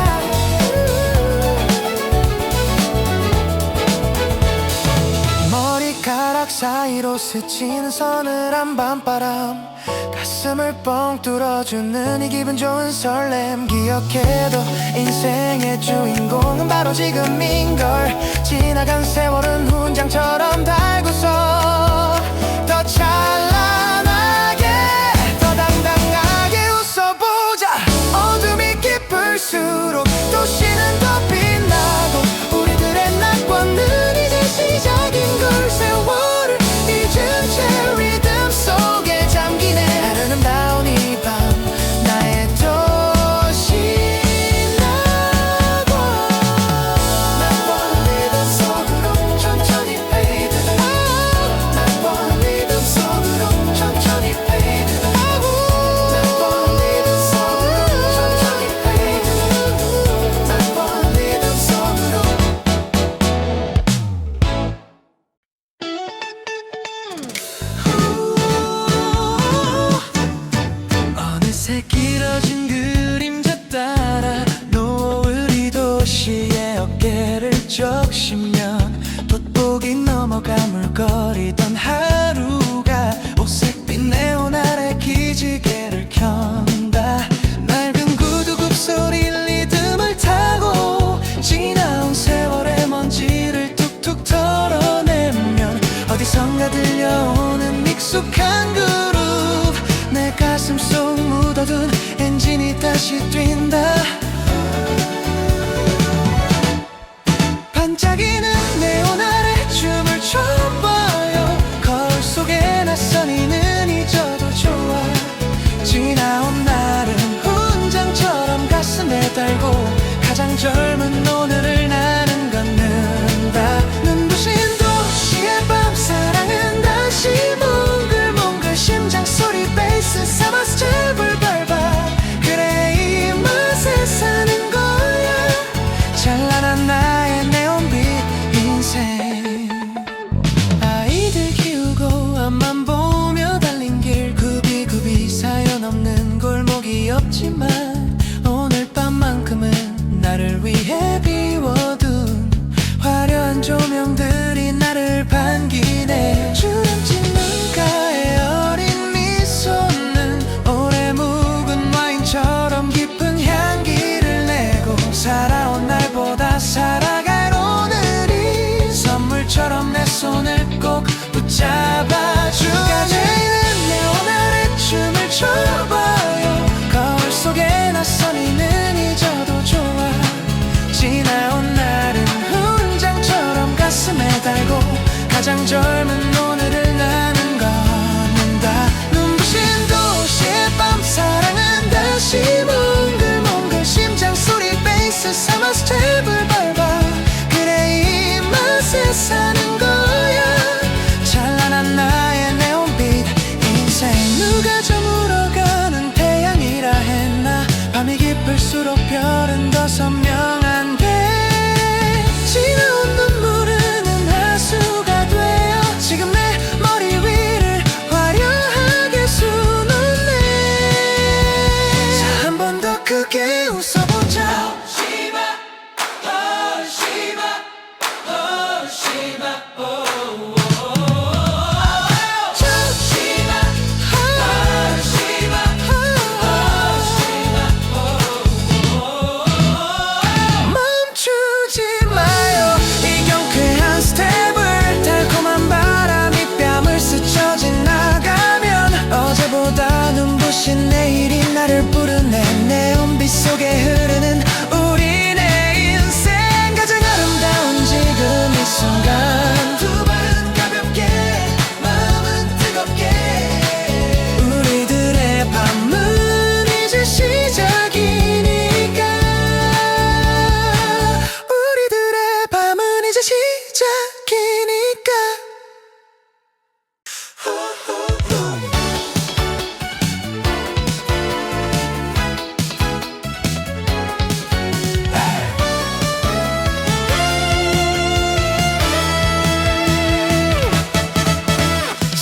머리카락 사이로 스치는 서늘한 밤바람 가슴을 뻥 뚫어주는 이 기분 좋은 설렘 기억해도 인생의 주인공은 바로 지금인걸 지나간 세월은 훈장처럼 달고서 더 찬란하게 더 당당하게 웃어보자 어둠이 깊을수록 도시는 더 빛나고 우리들의 낙원은 이제 시작인걸 세월을 잊은 채 리듬 속에 잠기네 아름다운 이 밤 나의 도시 낙원 리듬 속으로 천천히 fade 낙원 리듬 속으로 천천히 fade 낙원 리듬 속으로 천천히 fade 낙원 리듬 속으로 어느새 길어진 그림자 따라 노을이 도시의 어깨를 적시면 돋보기 넘어 가물거리던 하루가 오색빛 네온 아래 기지개를 켠다 낡은 구두굽 소리 리듬을 타고 지나온 세월의 먼지를 툭툭 털어내면 어디선가 들려오는 익숙한 그룹 내 가슴 속 묻어둔 엔진이 다시 뛴다 반짝이는 네온 아래 춤을 춰봐요 거울 속에 낯선 이는 잊어도 좋아 지나온 날 하지만 오늘 밤만큼은 나를 위해 비워둔 화려한 조명들이 나를 반기네. 주름진 눈가에 어린 미소는 오래 묵은 와인처럼 깊은 향기를 내고 살아온 날보다 살아갈 오늘이 선물처럼 내 손을 꼭 붙잡아주네. 내 오늘의 춤을 춰봐요. 거울 속에 낯선 이는 잊어도 좋아. 지나온 날은 훈장처럼 가슴에 달고 가장 젊은 오늘을 나는 걷는다. 눈부신 도시의 밤 사랑은 다시 몽글몽글 심장 소리 베이스 삼아 스텝을 밟아. 그래 이 맛에 사는 거야. 찬란한 나의 네온빛 인생. 누가 저물어가는 태양이라 했나. 밤이 깊을수록 별은 더 선명한데 지나온 눈물은 하수가 되어 지금 내 머리 위를 화려하게 수놓네. 자, 한 번 더 크게 웃어보자. 멈추지 마요. 이 경쾌한 스텝을 달콤한 바람이 뺨을 스쳐 지나가면 어제보다 눈부신 내일이 나를 부르네. 네온빛 속에 흐르는 우리네 인생. 가장 아름다운 지금 이 순간. 두 발은 가볍게 마음은 뜨겁게. 우리들의 밤은 이제 시작이니까. 우리들의 밤은 이제 시작이니까.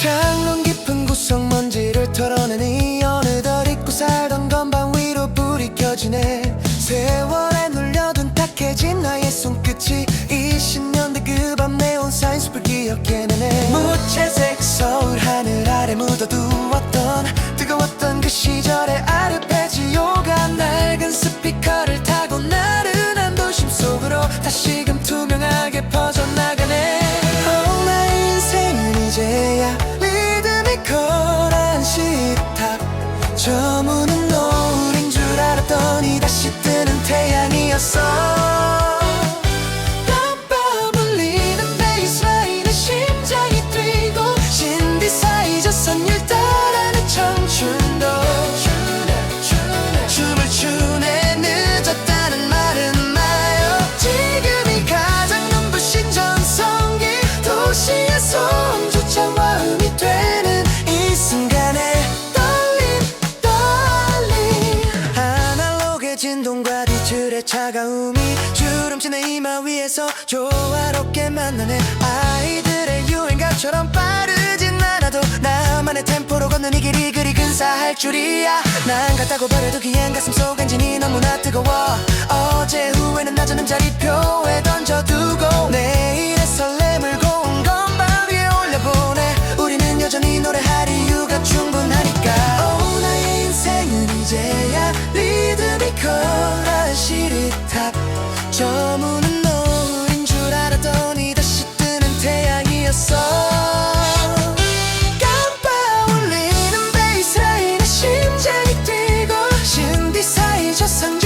창문 깊은 구석먼지를 털어내니 어느덧 잊고 살던 건반 위로 불이 켜지네. 세월에 눌려둔 탁해진 나의 손끝이 20년대 그 밤 네온 사인 숲을 기억해내네. 무채색 서울 하늘 아래 묻어두었던 뜨거웠던 그 시절의 아르페지오가 낡은 스피커를 타고 나른한 도심 속으로 다시금 투명하게 퍼져나가네. 나의 인생은 이제야 리드미컬한 시탑. 저 문은 노을인 줄 알았더니 다시 뜨는 태양이었어. 땀밤 울리는 베이스라인에 심장이 뛰고 신디사이저 선율 따라는 청춘도 춤을 추네. 늦었다는 말은 마요. 지금이 가장 눈부신 전성기. 도시의 소음조차 마음이 되는 이 순간에 떨림. 아날로그의 진동과 디지털의 차가움이 주름치는 이마 위에서 조화롭게 만나네. 아이들의 유행가처럼 빠르진 않아도 나만의 템포로 걷는 이 길이 그리 근사할 줄이야. 난 갔다고 버려두기엔 가슴속 엔진이 너무나 뜨거워. 어제 후회는 나저는 자리표에 던져두고 내일의 설렘을 고운 건반 위에 올려보내. 우리는 여전히 노래할 이유가 충분하니까. 나의 인생은 이제야 리드미컬한 시리탑. 저 문은 노을인 줄 알았더니 다시 뜨는 태양이었어. 깜빡 울리는 베이스라인에 심장이 뛰고 신디사이저 선율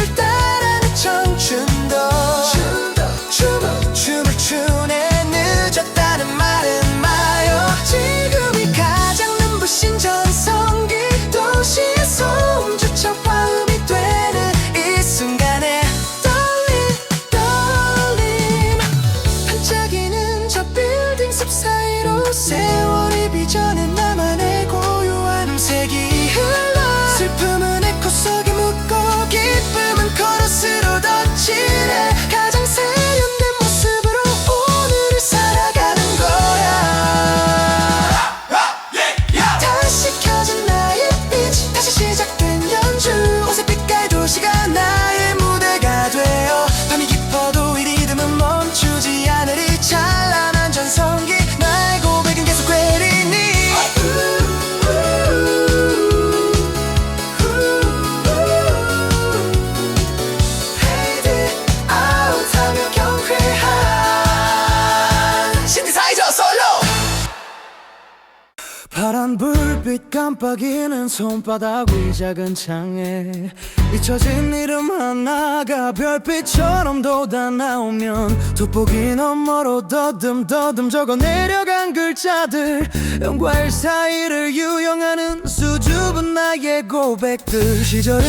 불빛 깜빡이는 손바닥 위 작은 창에 잊혀진 이름 하나가 별빛처럼 돋아나오면 돋보기 너머로 더듬더듬 적어 내려간 글자들 0과 1 사이를 유영하는 수줍은 나의 고백들 시절은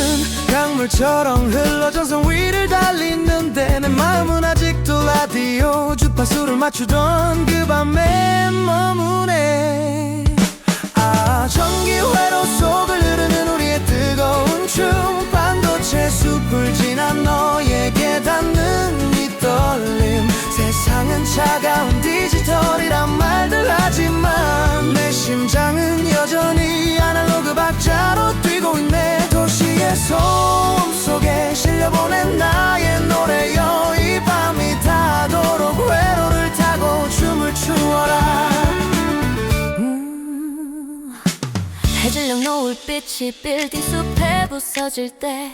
강물처럼 흘러 전선 위를 달리는데 내 마음은 아직도 라디오 주파수를 맞추던 그 밤에 머무네. 아, 전기회로 속을 흐르는 우리의 뜨거운 춤 반도체 숲을 지나 너에게 닿는 이 떨림 세상은 차가운 디지털이란 말들 하지만 내 심장은 여전히 아날로그 박자로 뛰고 있네. 도시의 소음 속에 실려보낸 나의 노래여 이 밤이 닿도록 회로를 타고 춤을 추어라. 해질녘 노을빛이 빌딩 숲에 부서질 때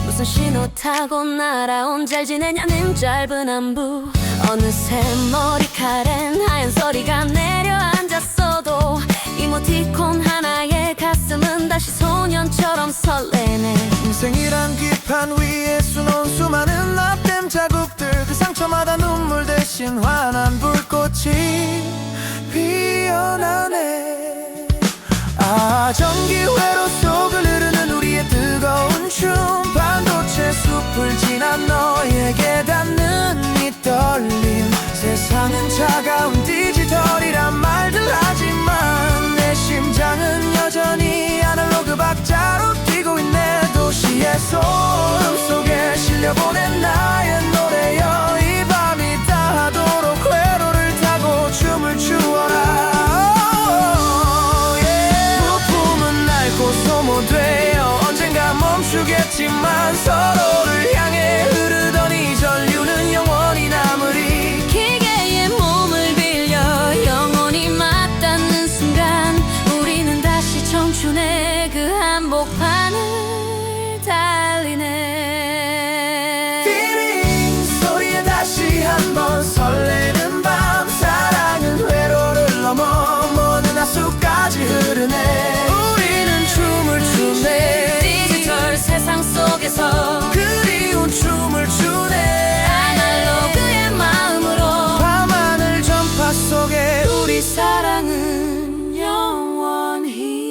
무슨 신호 타고 날아온 잘 지내냐는 짧은 안부 어느새 머리칼엔 하얀 소리가 내려앉았어도 이모티콘 하나에 가슴은 다시 소년처럼 설레네. 인생이란 기판 위에 수놓은 수많은 납땜 자국들 그 상처마다 눈물 대신 환한 불꽃이 피어나네. 아, 전기회로 속을 흐르는 우리의 뜨거운 춤 반도체 숲을 지나 너에게 닿는 이 떨림 세상은 차가운 디지털이란 말들 하지만 내 심장은 여전히 아날로그 박자로 뛰고 있네. 도시의 소음 속에 실려보낸 나의 노래여 이 밤이 닿도록 회로를 타고 춤을 추어라. 소모되어 언젠가 멈추겠지만 서로를 향해 흐르던 이 전류는 영원히 남으리. 기계의 몸을 빌려 영원히 맞닿는 순간 우리는 다시 청춘의 그 한복판을 달리네. 띠링 소리에 다시 한번 설레는 밤 사랑은 회로를 넘어 먼 하수까지 흐르네. 춤을 추네. 디지털 세상 속에서 그리운 춤을 추네. 아날로그의 마음으로 밤하늘 전파 속에 우리 사랑은 영원히.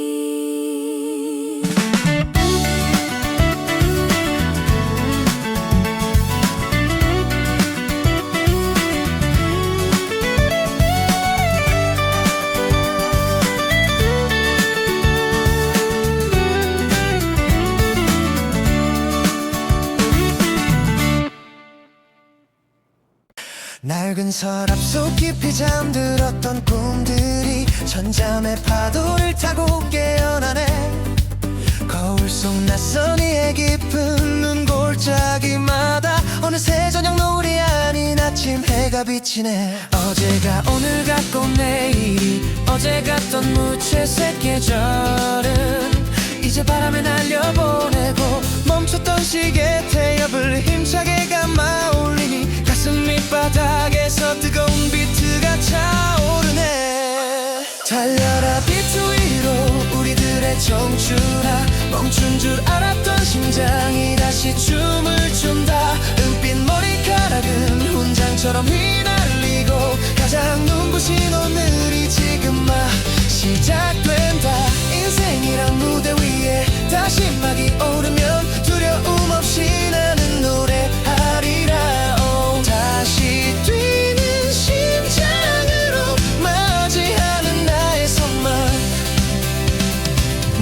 낡은 서랍 속 깊이 잠들었던 꿈들이 천잠의 파도를 타고 깨어나네. 거울 속 낯선 이의 깊은 눈골짜기마다 어느새 저녁 노을이 아닌 아침 해가 비치네. 어제가 오늘 같고 내일이 어제 같던 무채색 계절은 이제 바람에 날려보내고 멈췄던 시계 태엽을 힘차게 감아 올리니 가슴 밑바닥에서 뜨거운 비트가 차오르네. 달려라 비트 위로 우리들의 청춘아 멈춘 줄 알았던 심장이 다시 춤을 춘다. 은빛 머리카락은 훈장처럼 휘날리고 가장 눈부신 오늘이 지금 막 시작된다. 인생이란 무대 위에 다시 막이 오르면 두려움 없이 나는 노래하리라. 다시 뛰는 심장으로 맞이하는 나의 선물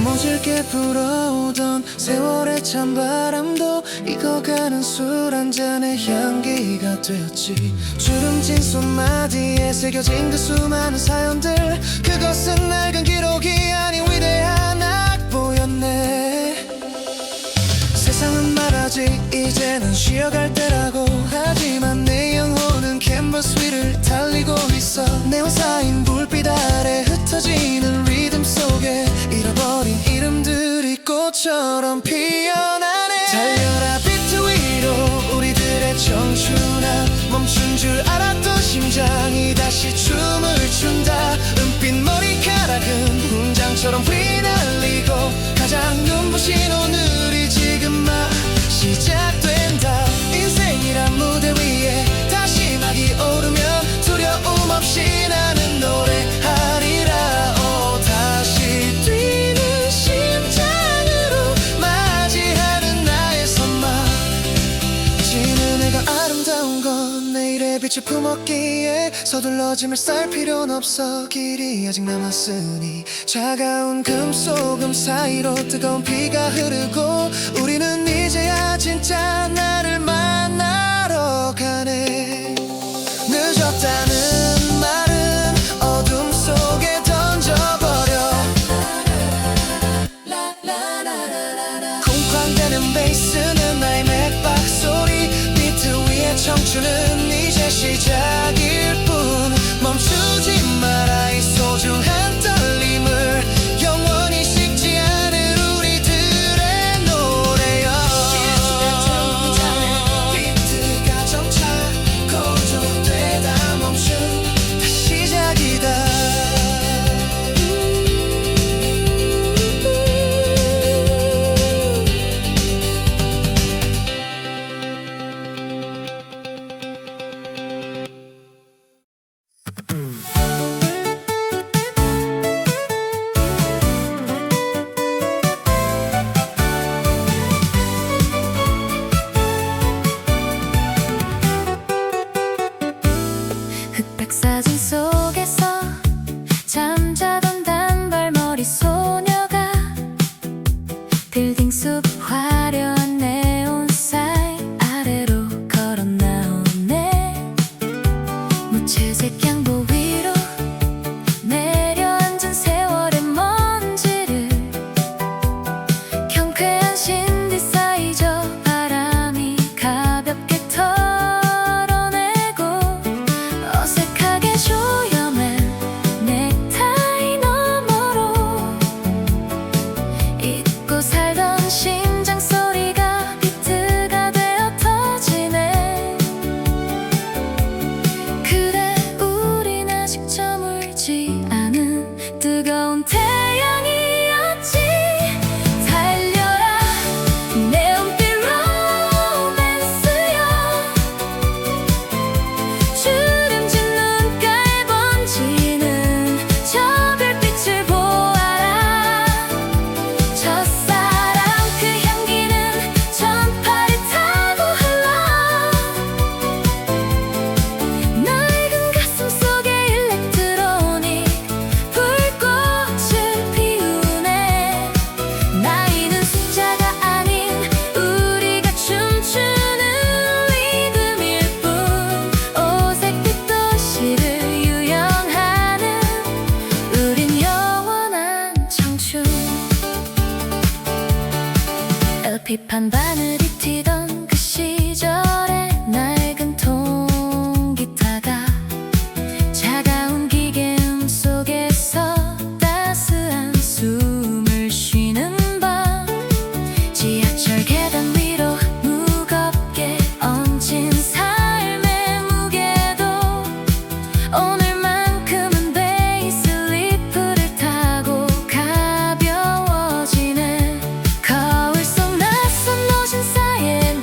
모질게 불어오던 세월의 찬바람도 익어가는 술 한 잔의 향기가 되었지. 주름진 손마디에 새겨진 그 수많은 사연들 그것은 낡은 기록이 아닌 위대한 악보였네. 세상은 말하지 이제는 쉬어갈 때라고 하지만 내 영혼은 캔버스 위를 달리고 있어. 네온 쌓인 불빛 아래 흩어지는 리듬 속에 잃어버린 이름들이 꽃처럼 피어나네. 달려라 비트 위로 우리들의 청춘아 멈춘 줄 알았던 심장이 다시 춤을 춘다. 은빛 머리카락은 훈장처럼 바람처럼 휘날리고 가장 눈부신 오늘이 지금 막 시작된다. 인생이란 무대 위에 다시 막이 오르면 두려움 없이 나는 노래하리라. 오, 다시 뛰는 심장으로 맞이하는 나의 선망. 지는 해가 아름다운 건 내일의 빛을 품었기에 서둘러짐을 쌀 필요는 없어. 길이 아직 남았으니 차가운 금속음 사이로 뜨거운 피가 흐르고 우리는 이제야 진짜 나를 만나러 가네. 늦었다는 말은 어둠 속에 던져버려. 쿵쾅대는 베이스는 나의 맥박 소리. 비트 위에 청춘은 이제 시작일 뿐. 멈추지 마라 이 소중한 떨림을. 영원히 식지 않을 우리들의 노래여. 비트가 점차 고조되다 멈춘 다시 시작이다. 흑백 사진 속에서 잠자던 단발머리 소녀가 빌딩 숲 화려한 네온 사인 아래로 걸어 나오네. 무채색 양보 위로 내려앉은 세월의 먼지를 경쾌한 신디사이저 바람이 가볍게 털어내고 어색하게 조여맨 넥타이 너머로 잊고 살던 심장 소리가 비트가 되어 터지네. 그래 우린 아직 저물지 않은 뜨거운 태양이었지. 달려라 네온빛 로맨스여. 주름진 눈가에 번지는 저 별빛을 보아라. 첫사랑 그 향기는 전파를 타고 흘러 낡은 가슴 속에 일렉트로닉 불꽃을 피우네. 나이는 숫자가 아닌 우리가 춤추는 리듬일 뿐. 오색빛 도시를 유영하는 우린 영원한 청춘. LP판 바늘이 튀던 그 시절의 낡은 통기타가 차가운 기계음 속에서 따스한 숨을 쉬는 밤. 지하철 계단 위로 무겁게 얹힌 삶의 무게도 오늘만큼은 베이스 리프를 타고 가벼워지네. 거울 속 낯선 노신사의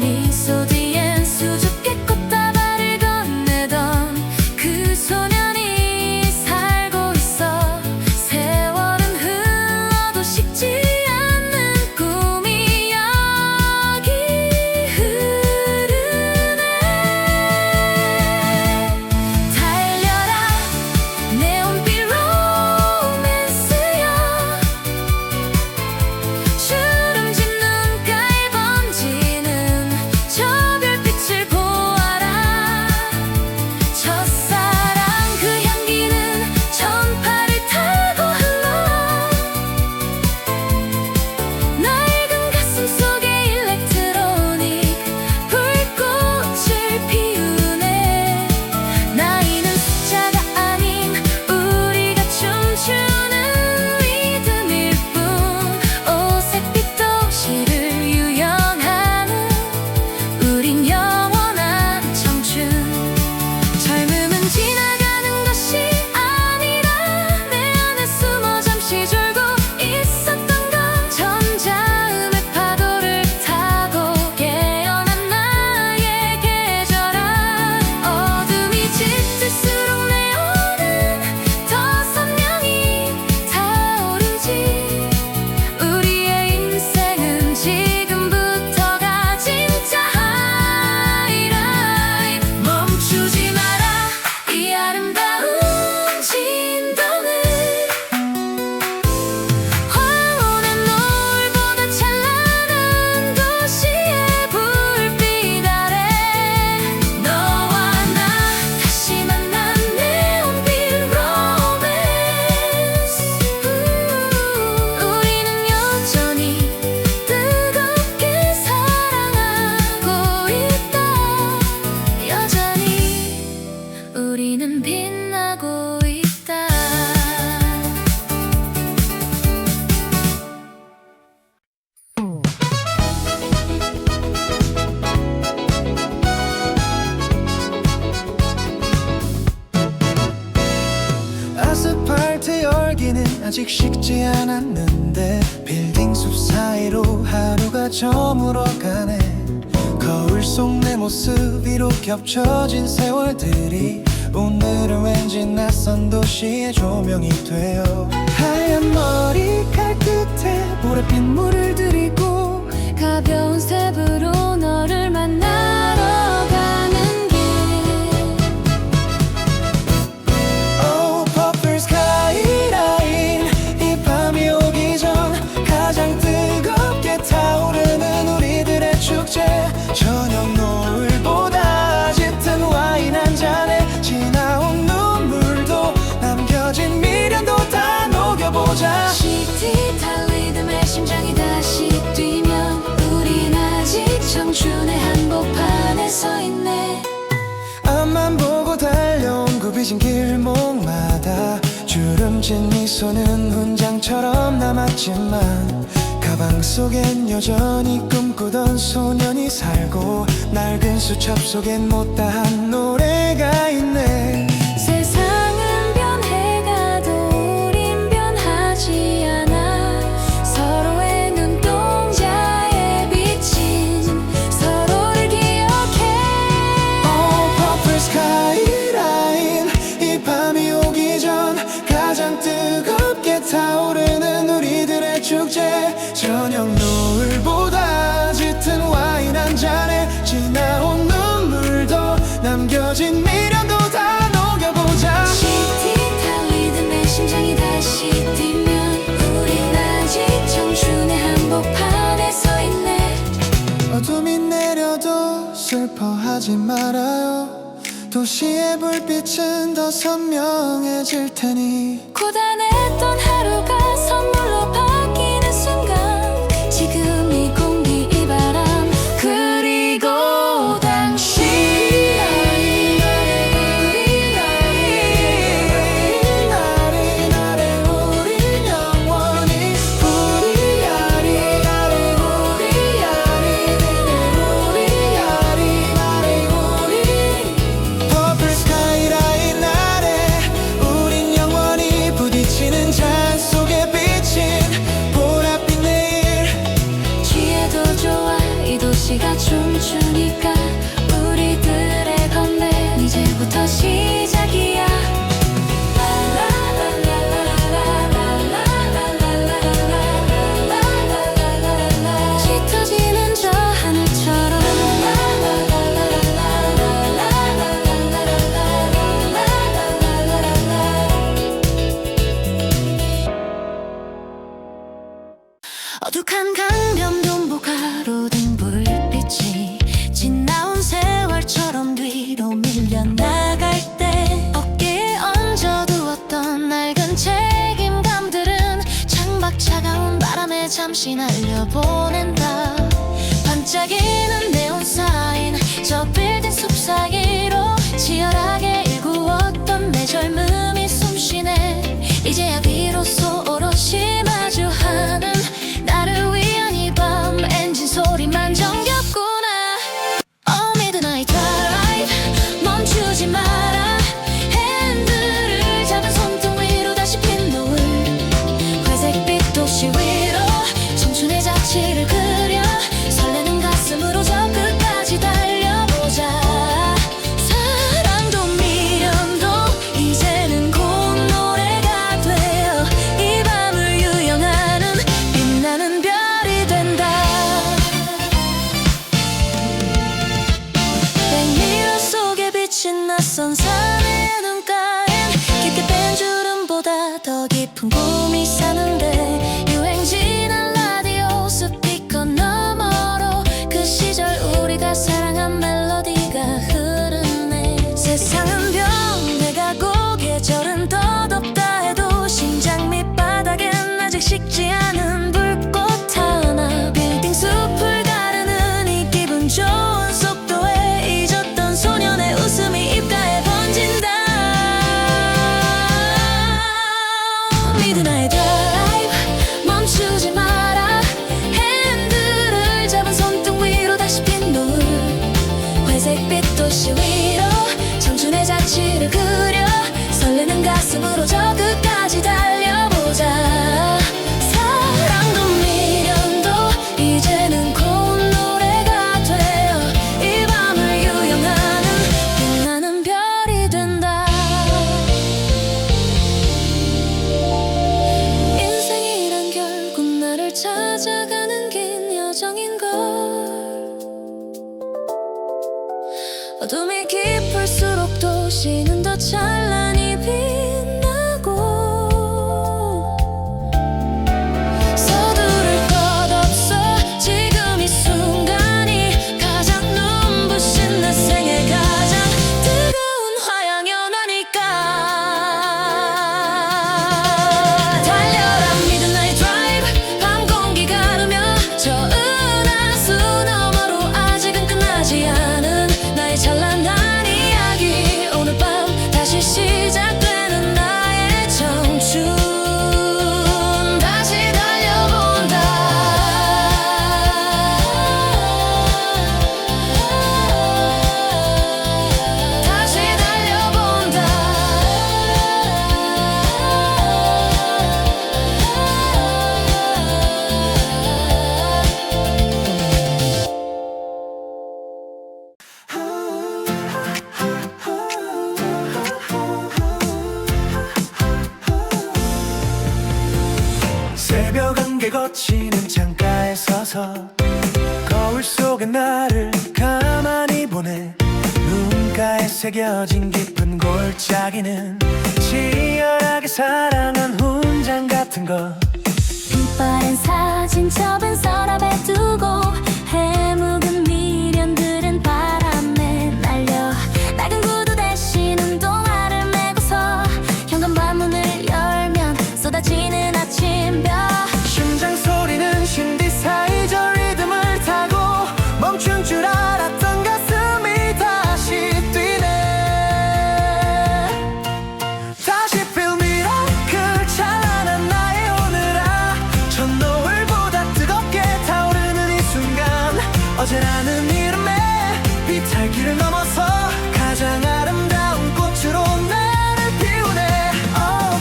아직 식지 않았는데 빌딩 숲 사이로 하루가 저물어가네. 거울 속 내 모습 위로 겹쳐진 세월들이 오늘은 왠지 낯선 도시의 조명이 돼요. 하얀 머리칼 끝에 보랏빛 물을 들이고 가벼운 스텝으로 너를 만나러 가는 길 Oh purple skyline 이 밤이 오기 전 가장 뜨겁게 타오르는 우리들의 축제. 저녁 노을보다 짙은 와인 한 잔에 지나온 눈물도 남겨진 미련도 다 녹여보자. 시티 탈 리듬에 심장이 다시 뛰면 우린 아직 청춘의 한복판에 서 있네. 앞만 보고 달려온 굽이진 길목마다 주름진 미소는 훈장처럼 남았지만 가방 속엔 여전히 꿈꾸던 소년이 살고 낡은 수첩 속엔 못다한 노래가 있네. 세상은 변해가도 우린 변하지 않아. 서로의 눈동자에 비친 서로를 기억해. Oh purple skyline 이 밤이 오기 전 가장 뜨겁게 타오르는 우리들의 축제. 저녁 노을보다 짙은 와인 한 잔에 지나온 눈물도 남겨진 미련도 다 녹여보자. 시티 탈 리듬에 심장이 다시 뛰면 우린 아직 청춘의 한복판에 서 있네. 어둠이 내려도 슬퍼하지 말아요. 도시의 불빛은 더 선명해질 테니. 고단했던 하루가 선물로 바뀌는 순간 지금 이 공기 이 바람 그리고 당신 우리 영원히 Purple skyline 아래 우린 영원히 부딪히는 잔 속에 비친 보랏빛 내일. 취해도 좋아 이 도시가 춤추니까 우리들의 건배 이제부터 시작이야. 짙어지는 저 하늘처럼 어둑한 강변 돈보 가로등 불빛이 지나온 세월처럼 뒤로 밀려나갈 때 어깨에 얹어두었던 낡은 책임감들은 창밖 차가운 바람에 잠시 날려보낸다. 반짝이는 네온 사인 저 빌딩 숲 사이로 치열하게 일구었던 내 젊음이 숨쉬네. 이제야 비로소 오롯이 마주하는 나를 위한 이 밤 엔진 소리만 정겹구나. Oh midnight drive 멈추지 마라. 핸들을 잡은 손등 위로 다시 핀 노을 회색빛 도시 위로 청춘의 자취를 그려 설레는 가슴으로 저 끝까지 달려보자. 사랑도 미련도 이제는 곧 노래가 되어 이 밤을 유영하는 빛나는 별이 된다. 백미러 속에 비친 낯선 산의 눈가엔 깊게 뺀 주름보다 더 깊은 꿈이 사는데 유행지는 라디오 스피커 너머로 그 시절 우리가 사랑한 멜로디가 흐르네. 세상은 변해가고 계절은 더 덥다 해도 심장 밑바닥엔 아직 식지 않은 불꽃 하나. 빌딩 숲을 가르는 이 기분 좋은 속도에 잊었던 소년의 웃음이 입가에 번진다. Midnight drive 멈추지 마라. 핸들을 잡은 손등 위로 다시 핀 노을 어둠이 깊을수록 도시는 더 찬란히 빛나고 서두를 것 없어 지금 이 순간이 가장 눈부신 내 생의 가장 뜨거운 화양 연화니까 달려라 midnight drive 밤 공기 가르며 저 은하수 너머로 아직은 끝나지 않은 나의 찬란한 이야기 오늘 밤 다시 시작되는 나의 청춘 다시 달려본다 다시 달려본다 새벽 안개 거치는 창가에 서서 거울 속의 나를 가만히 보네 눈가에 새겨진 깊은 골짜기는 치열하게 사랑한 훈장 같은 거 빛바랜 사진 접은 서랍에 두고 해묵은 미련들은 바람에 날려 낡은 구두 대신 운동화를 메고서 현관문 문을 열면 쏟아지는 아침별 심장 소리는 신디사이 저 리듬을 타고 멈춘 줄 알았던 가슴이 다시 뛰네 다시 feel miracle 찬란한 나의 오늘아 저 노을보다 뜨겁게 타오르는 이 순간 어제라는 이름의 비탈길을 넘어서 가장 아름다운 꽃으로 나를 피우네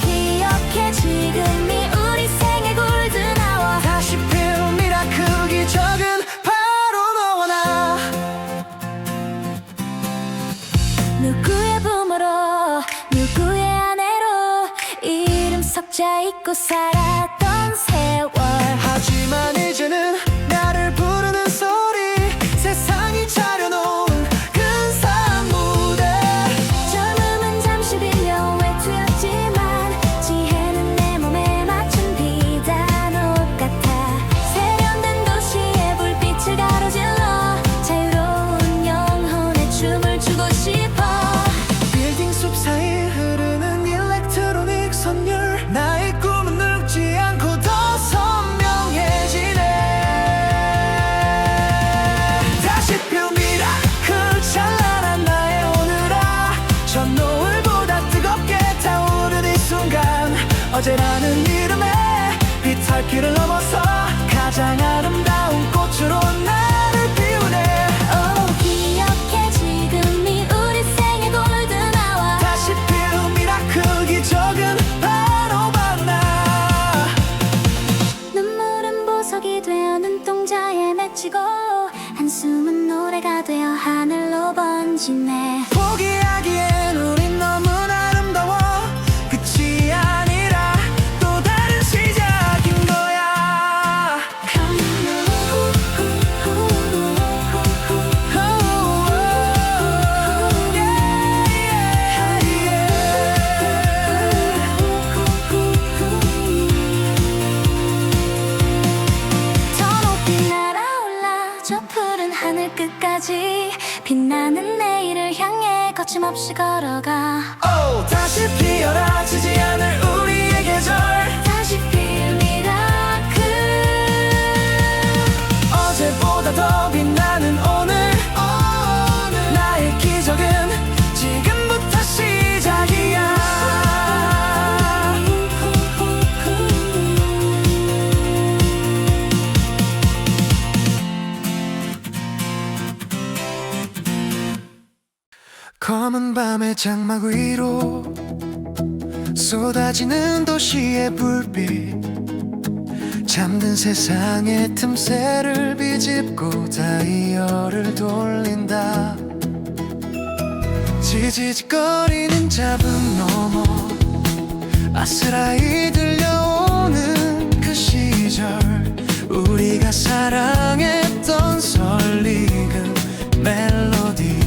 기억해 지금이 우리 생의 골든 아워 다시 feel miracle 기적은 바로 너와 나 누구의 부모로 누구의 아내로 이름 석자 잊고 살았던 세월 하지만 이제는 나를 부르는 소리 세상이 차려놓은 근사한 무대 젊음은 잠시 빌려 외투였지만 지혜는 내 몸에 맞춘 비단 옷 같아 세련된 도시의 불빛을 가로질러 자유로운 영혼에 춤을 추고 싶어 빌딩 숲 사이 흐르는 일렉트로닉 선율 나의 꿈은 늙지 않고 더 선명해지네 다시 feel miracle 찬란한 나의 오늘아 저 노을보다 뜨겁게 타오르는 이 순간 어제라는 이름의 비탈길을 넘어서 가장 아름다운 꽃으로 나를 피우네 기억해 지금이 우리 생의 골든 아워 다시 feel miracle 기적은 바로 만나 눈물은 보석이 되어 눈동자에 맺히고 한숨은 노래가 되어 하늘로 번지네 포기하기엔 우린 너무나 아름다워 끝이 아니라 또 다른 시작인 거야 더 높이 날아올라 저 푸른 하늘 끝까지 빛나는 내일을 향해 거침없이 걸어가 다시 피어라 지지 않을 우리의 계절 다시 feel miracle 어제보다 더 빛나는 오늘 나의 기적은 지금부터 시작이야 검은 밤의 장막 위로 쏟아지는 도시의 불빛 잠든 세상의 틈새를 비집고 다이얼을 돌린다 지지직거리는 잡음 너머 아스라이 들려오는 그 시절 우리가 사랑했던 설익은 멜로디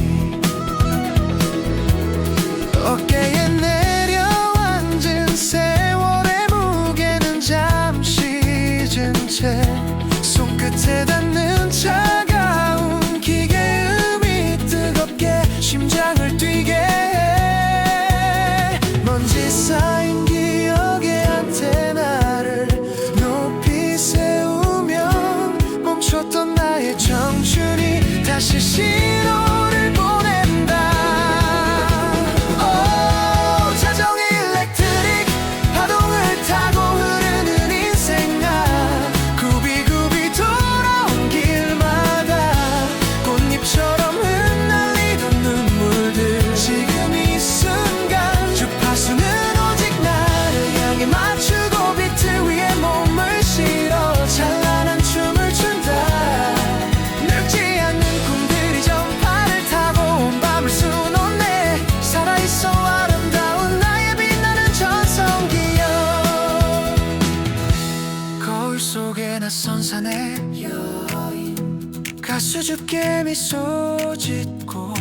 미소 짓고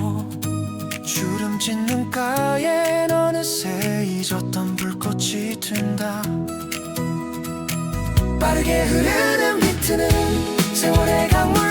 주름진 눈가엔 어느새 잊었던 불꽃이 튼다. 빠르게 흐르는 비트는 세월의 강물